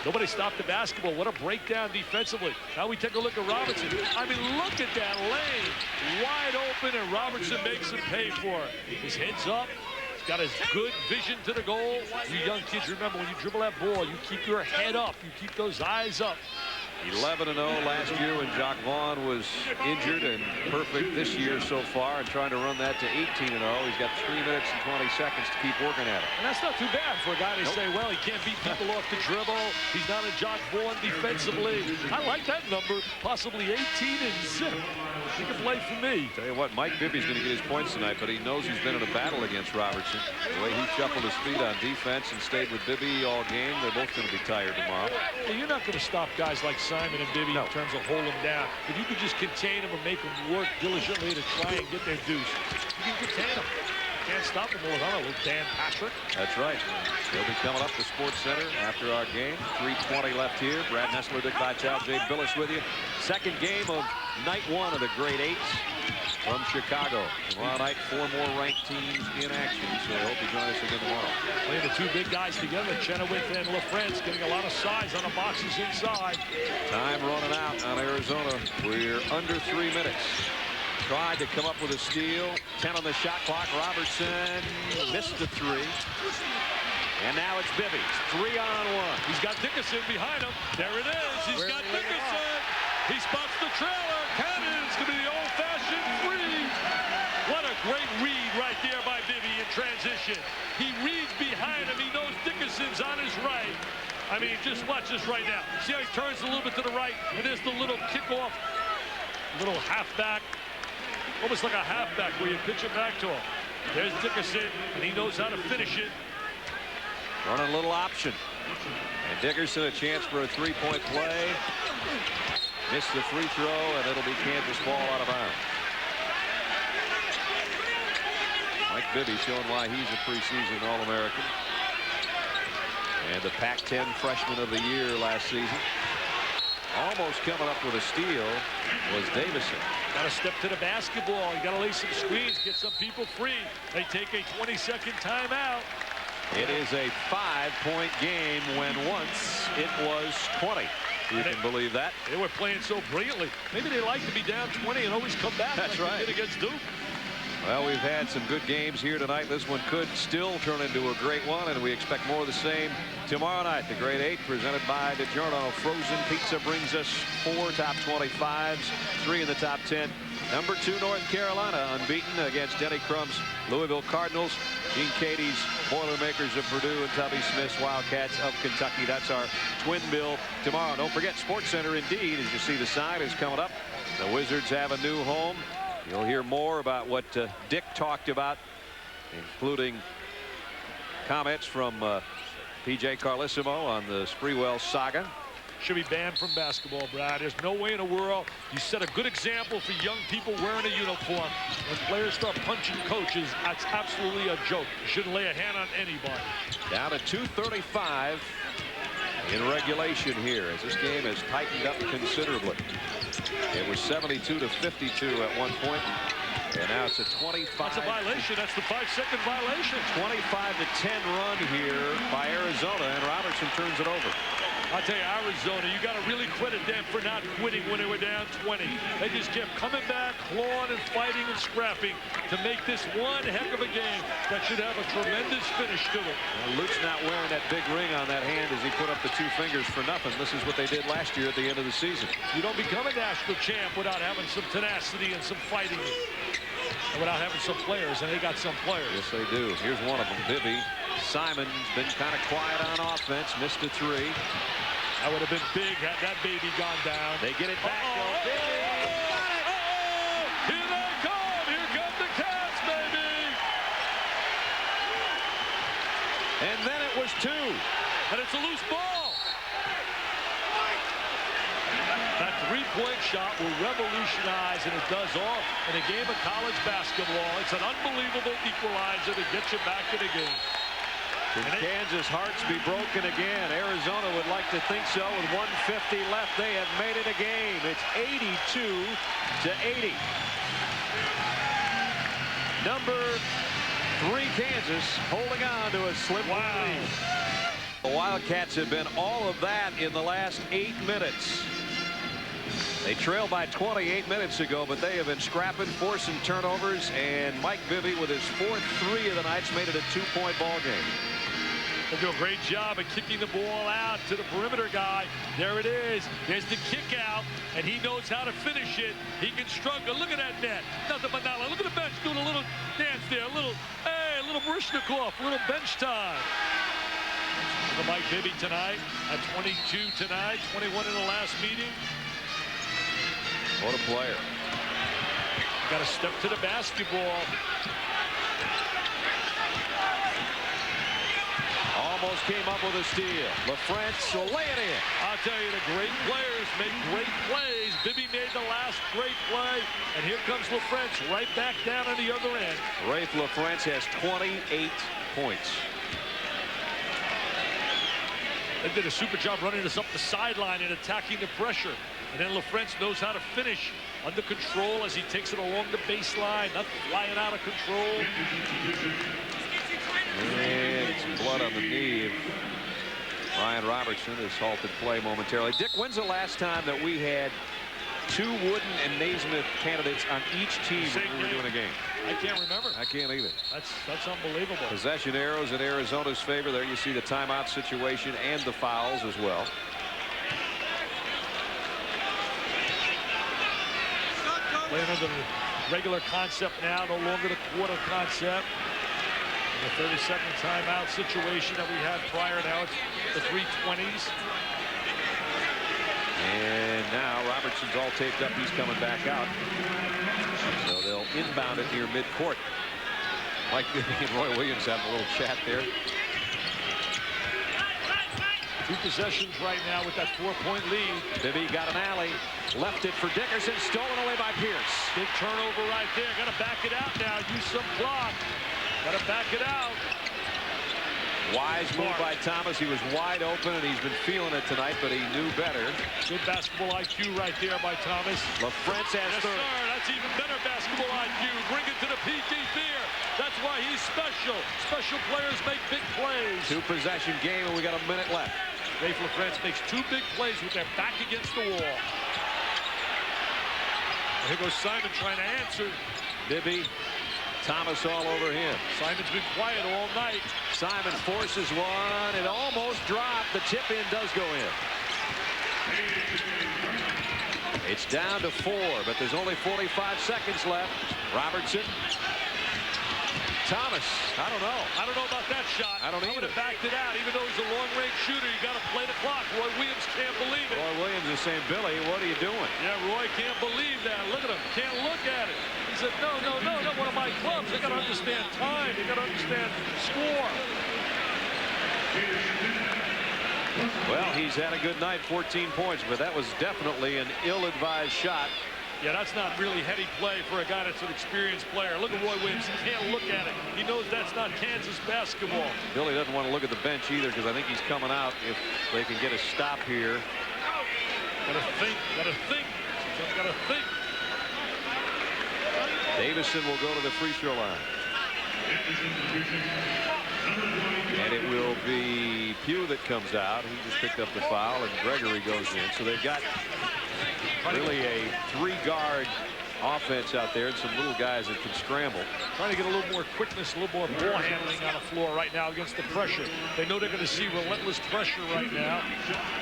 Nobody stopped the basketball. What a breakdown defensively. Now we take a look at Robertson. I mean, look at that lane. Wide open, and Robertson makes him pay for it. His head's up. He's got his good vision to the goal. You young kids, remember, when you dribble that ball, you keep your head up. You keep those eyes up. 11-0 last year when Jacques Vaughn was injured, and perfect this year so far, and trying to run that to 18-0. He's got 3 minutes and 20 seconds to keep working at it. And that's not too bad for a guy to say, well, he can't beat people off the dribble. He's not a Jacques Vaughn defensively. I like that number, possibly 18 and 6. He can play for me. Tell you what, Mike Bibby's going to get his points tonight, but he knows he's been in a battle against Robertson. The way he shuffled his feet on defense and stayed with Bibby all game, they're both going to be tired tomorrow. Well, you're not going to stop guys like Simon and Bibby in terms of hold them down. If you could just contain them or make them work diligently to try and get their deuce, you can contain them. Can't stop them with little Dan Patrick. That's right. He'll be coming up to Sports Center after our game. 3:20 left here. Brad Nessler, Dick Vitale, Jay Billis with you. Second game of night 1 of the grade 8s from Chicago. Tomorrow night, 4 more ranked teams in action. So I hope you join us again tomorrow. Playing the 2 big guys together, Chenoweth and LaFrance, getting a lot of size on the boxes inside. Time running out on Arizona. We're under 3 minutes. Tried to come up with a steal. 10 on the shot clock. Robertson missed the 3. And now it's Bibby. 3-on-1. He's got Dickerson behind him. There it is. He's got Dickerson. He spots the trailer. Cannon's going to be the old-fashioned 3. What a great read right there by Bibby in transition. He reads behind him. He knows Dickerson's on his right. I mean, just watch this right now. See how he turns a little bit to the right, and there's the little kickoff, little halfback. Almost like a halfback where you pitch it back to him. There's Dickerson, and he knows how to finish it. Running a little option. And Dickerson a chance for a 3-point play. Missed the free throw, and it'll be Kansas ball out of bounds. Mike Bibby showing why he's a preseason All-American. And the Pac-10 Freshman of the Year last season. Almost coming up with a steal was Davison. Got to step to the basketball. You got to lay some screens, get some people free. They take a 20-second timeout. It is a 5-point game when once it was 20. You can believe that. They were playing so brilliantly. Maybe they like to be down 20 and always come back. That's like right. They did against Duke. Well, we've had some good games here tonight. This one could still turn into a great one, and we expect more of the same tomorrow night. The Grade 8 presented by DiGiorno. Frozen pizza brings us 4 top 25s, 3 in the top 10. Number 2, North Carolina, unbeaten against Denny Crum's Louisville Cardinals. Gene Katie's Boilermakers of Purdue and Tubby Smith's Wildcats of Kentucky. That's our twin bill tomorrow. Don't forget, Sports Center Indeed, as you see the sign, is coming up. The Wizards have a new home. You'll hear more about what Dick talked about, including comments from P.J. Carlissimo on the Sprewell saga. should be banned from basketball, Brad. There's no way in the world. You set a good example for young people wearing a uniform. When players start punching coaches, that's absolutely a joke. You shouldn't lay a hand on anybody. Down to 2:35 in regulation here as this game has tightened up considerably. It was 72-52 at one point, and now it's a 25. That's a violation. That's the 5-second violation. 25-10 run here by Arizona, and Robertson turns it over. I'll tell you, Arizona, you got to really credit them for not quitting when they were down 20. They just kept coming back, clawing and fighting and scrapping to make this one heck of a game that should have a tremendous finish to it. Well, Luke's not wearing that big ring on that hand as he put up the 2 fingers for nothing. This is what they did last year at the end of the season. You don't become a national champ without having some tenacity and some fighting. And without having some players, and they got some players. Yes, they do. Here's one of them, Bibby. Simon's been kind of quiet on offense, missed a 3. That would have been big had that baby gone down. They get it back. Bibby. Here they come. Here come the Cats, baby. And then it was 2. And it's a loose ball. That 3-point shot will revolutionize, and it does all in a game of college basketball. It's an unbelievable equalizer to get you back in the game. Can Kansas hearts be broken again? Arizona would like to think so. With 1:50 left, they have made it a game. It's 82-80. Number 3 Kansas holding on to a slim lead. The Wildcats have been all of that in the last 8 minutes. They trailed by 28 minutes ago, but they have been scrapping, forcing turnovers, and Mike Bibby with his 4th 3 of the night's made it a 2-point ball game. They do a great job of kicking the ball out to the perimeter guy. There it is. There's the kick out, and he knows how to finish it. He can struggle. Look at that net. Nothing but not. Look at the bench doing a little dance there. A little Baryshnikov, a little bench time. For Mike Bibby tonight at 22 tonight, 21 in the last meeting. What a player. Got to step to the basketball. Almost came up with a steal. LaFrance will lay it in. I'll tell you, the great players make great plays. Bibby made the last great play, and here comes LaFrance right back down on the other end. Rafe LaFrance has 28 points. They did a super job running us up the sideline and attacking the pressure. And then LaFrance knows how to finish under control as he takes it along the baseline, not flying out of control. And some blood on the knee. Ryan Robertson has halted play momentarily. Dick, when's the last time that we had 2 Wooden and Naismith candidates on each team when we were doing a game? I can't remember. I can't either. That's unbelievable. Possession arrows in Arizona's favor. There you see the timeout situation and the fouls as well. Playing under the regular concept now, no longer the quarter concept. The 30-second timeout situation that we had prior, now it's the 3:20s. And now Robertson's all taped up. He's coming back out. So they'll inbound it near midcourt. Mike Bibby and Roy Williams having a little chat there. 2 possessions right now with that 4-point lead. Bibby got an alley. Left it for Dickerson. Stolen away by Pierce. Big turnover right there. Got to back it out now. Use some clock. Got to back it out. Wise move by Thomas. He was wide open, and he's been feeling it tonight, but he knew better. Good basketball IQ right there by Thomas. LaFrance has yes, 30. sir. That's even better basketball IQ. Bring it to the PK there. That's why he's special. Special players make big plays. 2-possession game, and we got a minute left. Rafe LaFrance makes 2 big plays with their back against the wall. And here goes Simon trying to answer. Bibby, Thomas all over him. Simon's been quiet all night. Simon forces one. It almost dropped. The tip in does go in. It's down to 4, but there's only 45 seconds left. Robertson. Thomas, I don't know. I don't know about that shot. I don't either. I would have backed it out. Even though he's a long-range shooter, you got to play the clock. Roy Williams can't believe it. Roy Williams is saying, Billy, what are you doing? Yeah, Roy can't believe that. Look at him. Can't look at it. He said, no, not one of my clubs. They got to understand time. They got to understand score. Well, he's had a good night, 14 points, but that was definitely an ill-advised shot. Yeah, that's not really heady play for a guy that's an experienced player. Look at Roy Williams. He can't look at it. He knows that's not Kansas basketball. Billy doesn't want to look at the bench either because I think he's coming out if they can get a stop here. Gotta think. Gotta think. Gotta think. Davison will go to the free throw line. And it will be Pugh that comes out. He just picked up the foul, and Gregory goes in. So they've got really a three-guard offense out there and some little guys that can scramble. Trying to get a little more quickness, a little more ball handling on the floor right now against the pressure. They know they're going to see relentless pressure right now.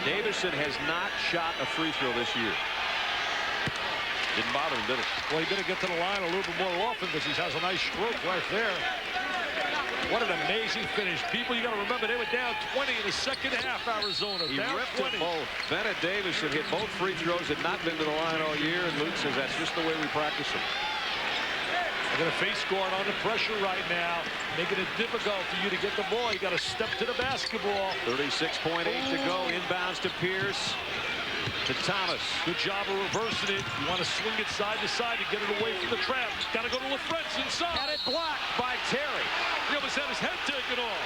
Davison has not shot a free throw this year. Didn't bother him, did it? Well, he better get to the line a little bit more often because he has a nice stroke right there. What an amazing finish. People, you got to remember, they were down 20 in the second half, Arizona. He down ripped 20. them both. Bennett Davison hit both free throws, had not been to the line all year, and Luke says that's just the way we practice them. They're going to face guard under pressure right now, making it difficult for you to get the ball. You got to step to the basketball. 36.8 to go. Inbounds to Pierce. To Thomas. Good job of reversing it. You want to swing it side to side to get it away from the trap. Got to go to LaFrance inside. Had it blocked by Terry. He almost had his head taken off.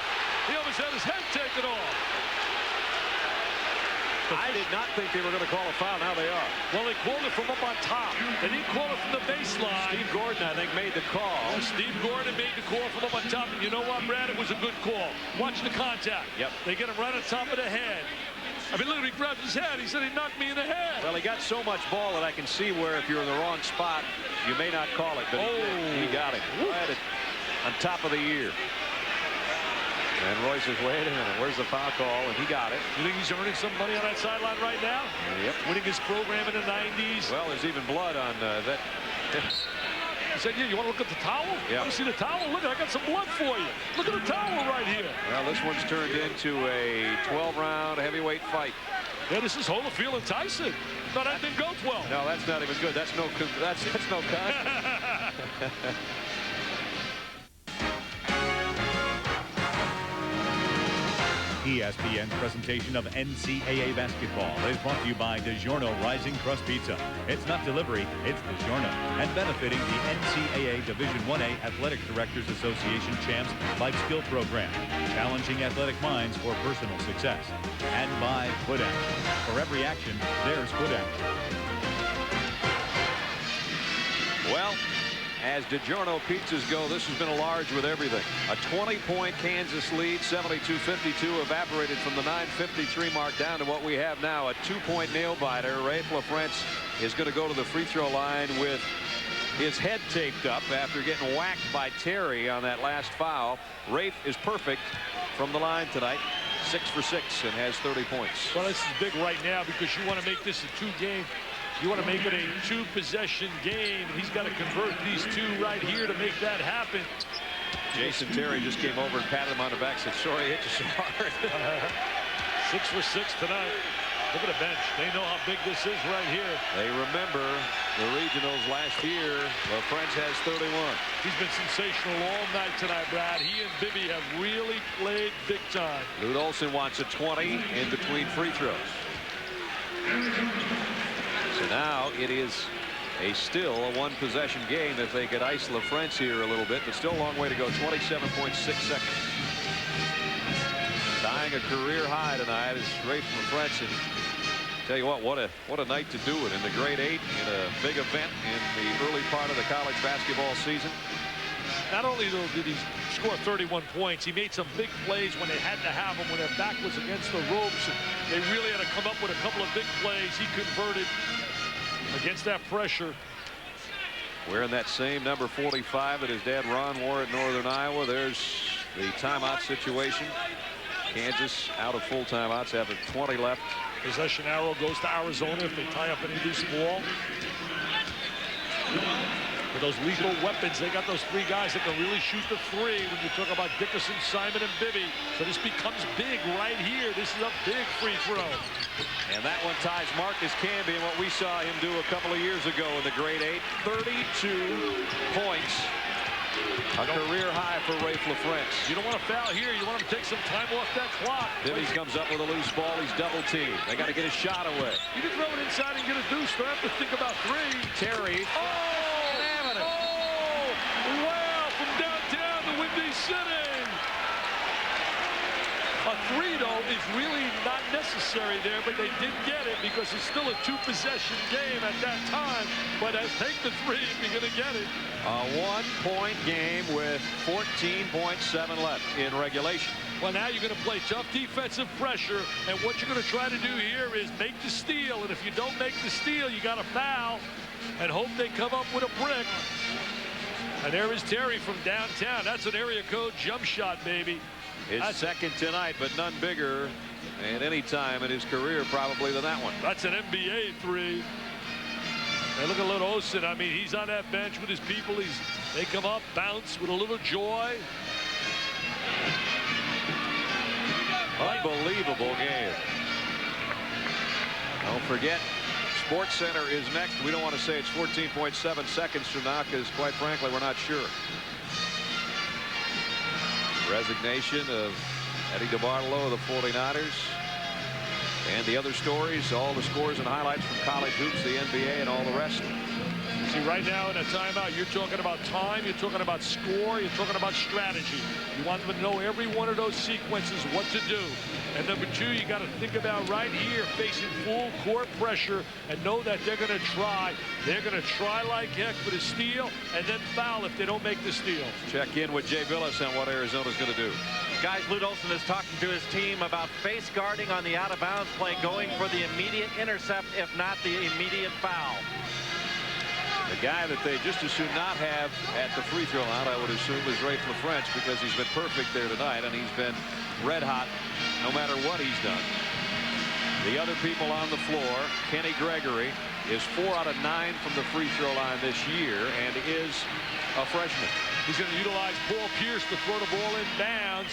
He almost had his head taken off. I did not think they were going to call a foul. Now they are. Well, they called it from up on top. They didn't call it from the baseline. Steve Gordon, I think, made the call. Steve Gordon made the call from up on top. And you know what, Brad? It was a good call. Watch the contact. Yep. They get him right on top of the head. I mean, look, he grabbed his head. He said he knocked me in the head. Well, he got so much ball that I can see where if you're in the wrong spot, you may not call it, but he got him right on top of the ear. And Roy says, wait a minute, where's the foul call? And he got it. You think he's earning some money on that sideline right now? Yep. Winning his program in the 90s. Well, there's even blood on that. He said, yeah, you want to look at the towel? Yeah. Want to see the towel? Look, I got some blood for you. Look at the towel right here. Well, this one's turned into a 12-round heavyweight fight. Yeah, this is Holyfield and Tyson. No, that didn't go 12. No, that's not even good. That's no contest. ESPN's presentation of NCAA basketball is brought to you by DiGiorno Rising Crust Pizza. It's not delivery, it's DiGiorno. And benefiting the NCAA Division 1A Athletic Directors Association Champs Life Skill Program, challenging athletic minds for personal success. And by Foot Action. For every action, there's Foot Action. Well, as DiGiorno pizzas go, this has been a large with everything. A 20-point Kansas lead, 72-52, evaporated from the 9:53 mark down to what we have now, a 2-point nail-biter. Rafe LaFrance is going to go to the free throw line with his head taped up after getting whacked by Terry on that last foul. Rafe is perfect from the line tonight, 6 for 6, and has 30 points. Well, this is big right now because you want to make this a two-game. You want to make it a two-possession game. He's got to convert these two right here to make that happen. Jason Terry just came over and patted him on the back, said, sorry, hit you so hard. 6 for 6 tonight. Look at the bench. They know how big this is right here. They remember the regionals last year. LaFrance has 31. He's been sensational all night tonight, Brad. He and Bibby have really played big time. Lute Olson wants a 20 in between free throws. So now it is still a one-possession game if they could ice LaFrance here a little bit, but still a long way to go. 27.6 seconds. Tying a career high tonight is Rafe LaFrance. And tell you what a night to do it in the grade 8 in a big event in the early part of the college basketball season. Not only though did he score 31 points, he made some big plays when they had to have him, when their back was against the ropes, and they really had to come up with a couple of big plays. He converted against that pressure. Wearing that same number 45 that his dad Ron wore at Northern Iowa. There's the timeout situation. Kansas out of full timeouts, having 20 left. Possession arrow goes to Arizona if they tie up any loose ball. With those lethal weapons, they got those three guys that can really shoot the three when you talk about Dickerson, Simon, and Bibby. So this becomes big right here. This is a big free throw. And that one ties Marcus Camby and what we saw him do a couple of years ago in the grade 8. 32 points A career high for Rafe LaFrentz. You don't want to foul here. You want him to take some time off that clock. Bibby comes up with a loose ball. He's double teamed. They got to get his shot away. You can throw it inside and get a deuce. Don't have to think about three. Terry. Oh, wow, from downtown to Windy City. A three, though, is really not necessary there, but they did get it because it's still a two-possession game at that time. But take the three if you're going to get it. A 1-point game with 14.7 left in regulation. Well, now you're going to play tough defensive pressure, and what you're going to try to do here is make the steal. And if you don't make the steal, you got to foul and hope they come up with a brick. And there is Terry from downtown. That's an area code jump shot, baby. His second tonight, but none bigger at any time in his career probably than that one. That's an NBA three. And look at little Olsen. I mean, he's on that bench with his people. They come up, bounce with a little joy. Unbelievable game. Don't forget, Sports Center is next. We don't want to say it's 14.7 seconds from now because, quite frankly, we're not sure. Resignation of Eddie DeBartolo of the 49ers. And the other stories, all the scores and highlights from college hoops, the NBA, and all the rest. See, right now in a timeout, you're talking about time, you're talking about score, you're talking about strategy. You want them to know every one of those sequences, what to do. And number two, you got to think about right here, facing full court pressure, and know that they're going to try. They're going to try like heck for the steal, and then foul if they don't make the steal. Check in with Jay Billis on what Arizona's going to do. Guys, Lute Olson is talking to his team about face guarding on the out-of-bounds play, going for the immediate intercept, if not the immediate foul. The guy that they just as soon not have at the free throw line, I would assume, is Rafe LaFrentz, because he's been perfect there tonight, and he's been red hot no matter what he's done. The other people on the floor, Kenny Gregory is 4 out of 9 from the free throw line this year and is a freshman. He's going to utilize Paul Pierce to throw the ball in bounds.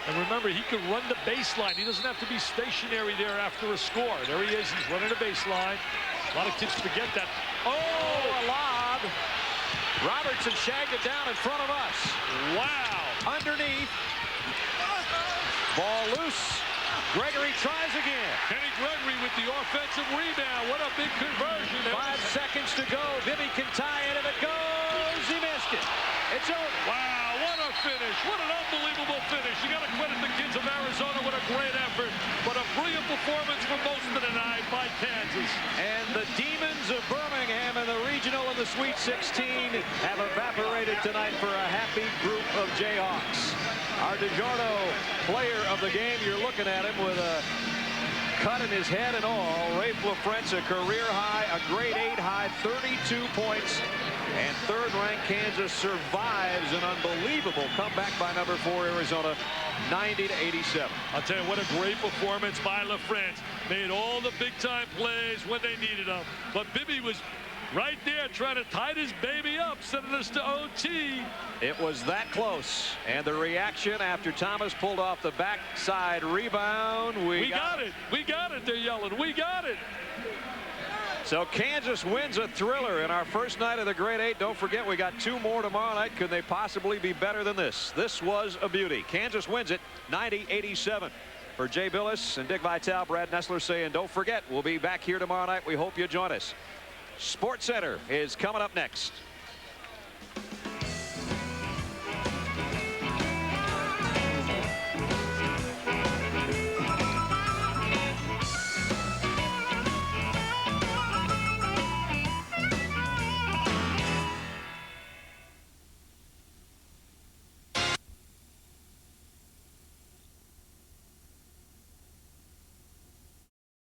And remember, he can run the baseline. He doesn't have to be stationary there after a score. There he is. He's running the baseline. A lot of kids forget that. Oh, a lob. Robertson shagged it down in front of us. Wow. Underneath. Ball loose. Gregory tries again. Kenny Gregory with the offensive rebound. What a big conversion. 5 seconds to go. Bibby can tie it. If it goes, he missed it. It's over. Wow, what a finish. What an unbelievable finish. You got to credit the kids of Arizona. What a great effort. What a brilliant performance for most of the night by Kansas. And the Demons of Birmingham in the regional and the Sweet 16 have evaporated tonight for a happy group of Jayhawks. Our DiGiorno player of the game, you're looking at him with a cut in his head and all. Rafe LaFrentz, a career high, a grade 8 high, 32 points. And third-ranked Kansas survives an unbelievable comeback by number 4 Arizona, 90-87. I'll tell you, what a great performance by LaFrentz. Made all the big-time plays when they needed them. But Bibby was right there trying to tie this baby up, sending us to OT. It was that close. And the reaction after Thomas pulled off the backside rebound. We got it. We got it. They're yelling. We got it. So Kansas wins a thriller in our first night of the grade 8. Don't forget, we got 2 more tomorrow night. Could they possibly be better than this? This was a beauty. Kansas wins it 90-87. For Jay Billis and Dick Vitale, Brad Nessler saying, don't forget, we'll be back here tomorrow night. We hope you join us. Sports Center is coming up next.